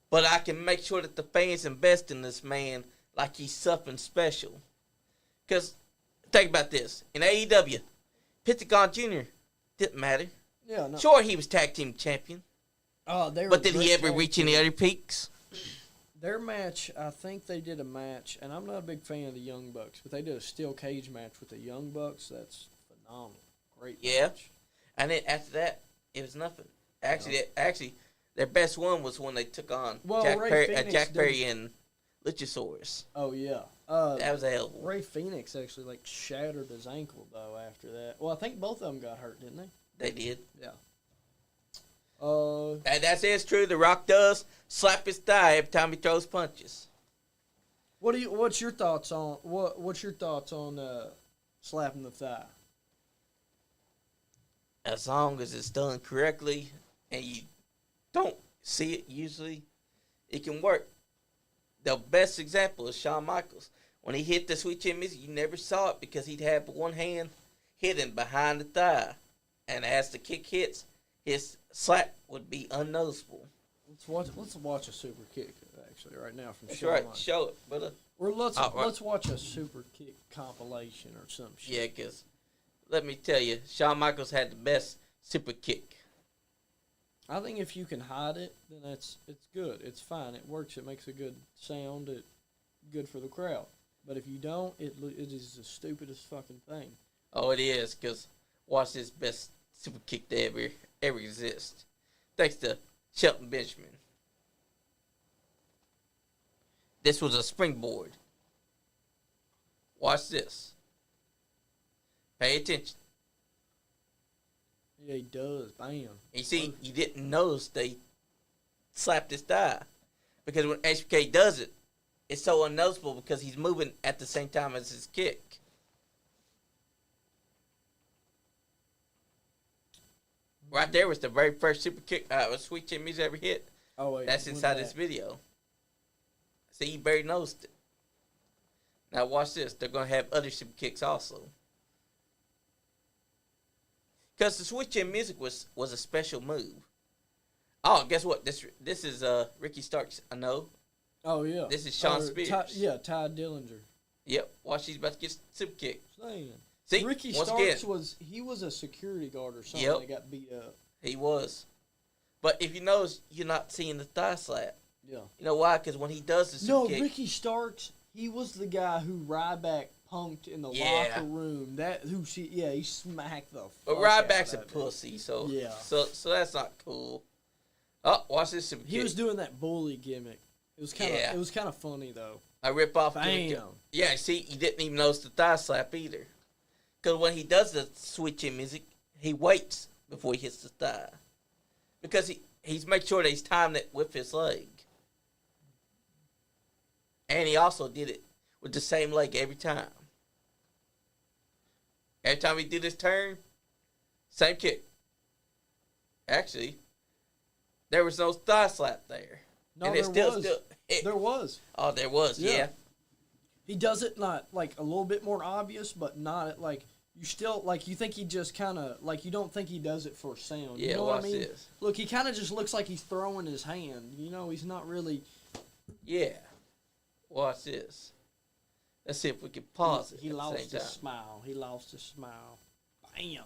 but I can make sure that the fans invest in this man like he's something special. Because, think about this. In AEW, Pentagon Jr. didn't matter. Yeah, no. Sure, he was tag team champion. Oh, But did he ever reach any other peaks? Their match, I think they did a match, and I'm not a big fan of the Young Bucks, but they did a steel cage match with the Young Bucks. That's phenomenal. Great match. And then after that, it was nothing. Actually, their best one was when they took on Jack Perry and Luchasaurus. Oh, yeah. That was a hell of a one. Ray Phoenix actually, shattered his ankle, though, after that. Well, I think both of them got hurt, didn't they? They did. Yeah. And that's true. The Rock does slap his thigh every time he throws punches. What's your thoughts on slapping the thigh? As long as it's done correctly and you don't see it usually, it can work. The best example is Shawn Michaels. When he hit the sweet chin music, you never saw it because he'd have one hand hidden behind the thigh. And as the kick hits, his slap would be unnoticeable. Let's watch a super kick actually right now from That's Shawn right. Michaels. Show it, brother. Or let's watch a super kick compilation or some shit. Yeah, because let me tell you, Shawn Michaels had the best super kick. I think if you can hide it, then it's good. It's fine. It works. It makes a good sound. It good for the crowd. But if you don't, it is the stupidest fucking thing. Oh, it is, because watch this best super kick that ever exist. Thanks to Shelton Benjamin. This was a springboard. Watch this. Pay attention. Yeah, he does. Bam. You see, you didn't notice they slapped his thigh. Because when HBK does it, it's so unnoticeable because he's moving at the same time as his kick. Right there was the very first super kick, sweet chin music ever hit. Oh, wait. That's inside this video. See, you barely noticed it. Now watch this. They're going to have other super kicks also. Because the sweet chin music was a special move. Oh, guess what? This is Ricky Starks. I know. Oh, yeah. This is Sean Spears. Ty Dillinger. Yep. Watch, he's about to get super kick. Saying. See, Ricky once Starks again, he was a security guard or something. Yep. That got beat up. He was. But if you notice, you're not seeing the thigh slap. Yeah. You know why? Because when he does the super kick, Ricky Starks, he was the guy who Ryback punked in the locker room. He smacked the fuck but Ryback's a pussy, so yeah. So that's not cool. Oh, watch this super kick. He was doing that bully gimmick. It was kind of funny though. I rip off. Bam. Yeah, see, he didn't even notice the thigh slap either. Because when he does the sweet chin music, he waits before he hits the thigh. Because he's make sure that he's timed it with his leg. And he also did it with the same leg every time. Every time he did his turn, same kick. Actually, there was no thigh slap there. No, and there was. Oh, there was, yeah. He does it not like a little bit more obvious, but not like you still like you think he just kind of like you don't think he does it for sound. Yeah, you know watch what I mean? this. Look, he kind of just looks like he's throwing his hand. You know, he's not really. Yeah, watch this. Let's see if we can pause it. He lost his smile. He lost his smile. Bam!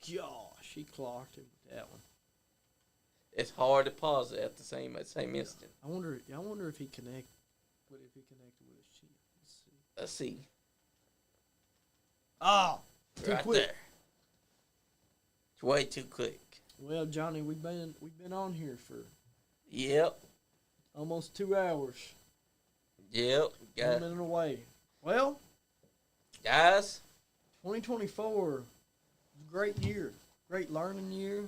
Gosh, he clocked him with that one. It's hard to pause it at the same instant. I wonder if he connected with his chin. Let's see. Oh, too right quick. there. It's way too quick. Well, Johnny, we've been on here for Yep. almost 2 hours. Yep. Yeah. 1 minute away. Well, guys, 2024 was a great year. Great learning year.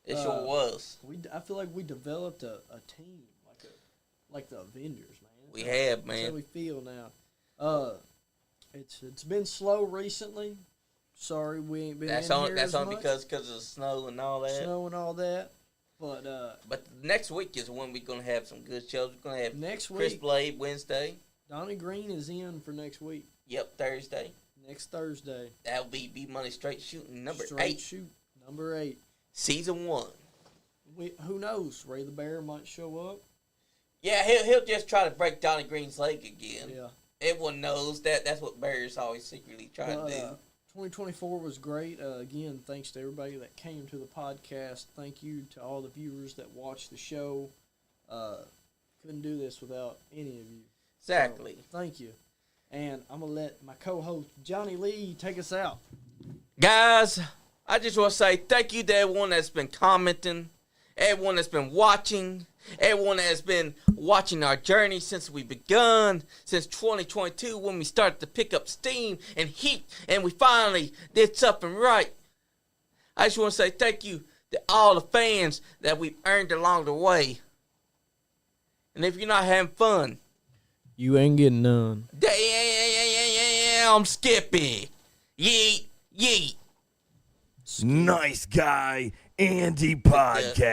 it sure was. I feel like we developed a team like the Avengers, man. We have, man. That's how we feel now. It's been slow recently. Sorry, we ain't been That's in only here that's as only much. because of the snow and all that. Snow and all that. But next week is when we're gonna have some good shows. We're gonna have next Chris week, Blade Wednesday. Donnie Green is in for next week. Yep, Thursday. Next Thursday. That'll be Bmoney Straight Shooting number Straight 8. Shoot number 8. Season 1. Who knows? Ray the Bear might show up. Yeah, he'll just try to break Donnie Green's leg again. Yeah. Everyone knows that. That's what Bears always secretly try to do. 2024 was great. Again, thanks to everybody that came to the podcast. Thank you to all the viewers that watched the show. Couldn't do this without any of you. Exactly. So, thank you. And I'm going to let my co-host, Johnny Lee, take us out. Guys, I just want to say thank you to everyone that's been commenting, everyone that's been watching, everyone that has been watching our journey since we begun, since 2022 when we started to pick up steam and heat, and we finally did something right. I just want to say thank you to all the fans that we've earned along the way. And if you're not having fun, you ain't getting none. Damn, Skippy. Yeet, yeet. Nice Guy Andy podcast.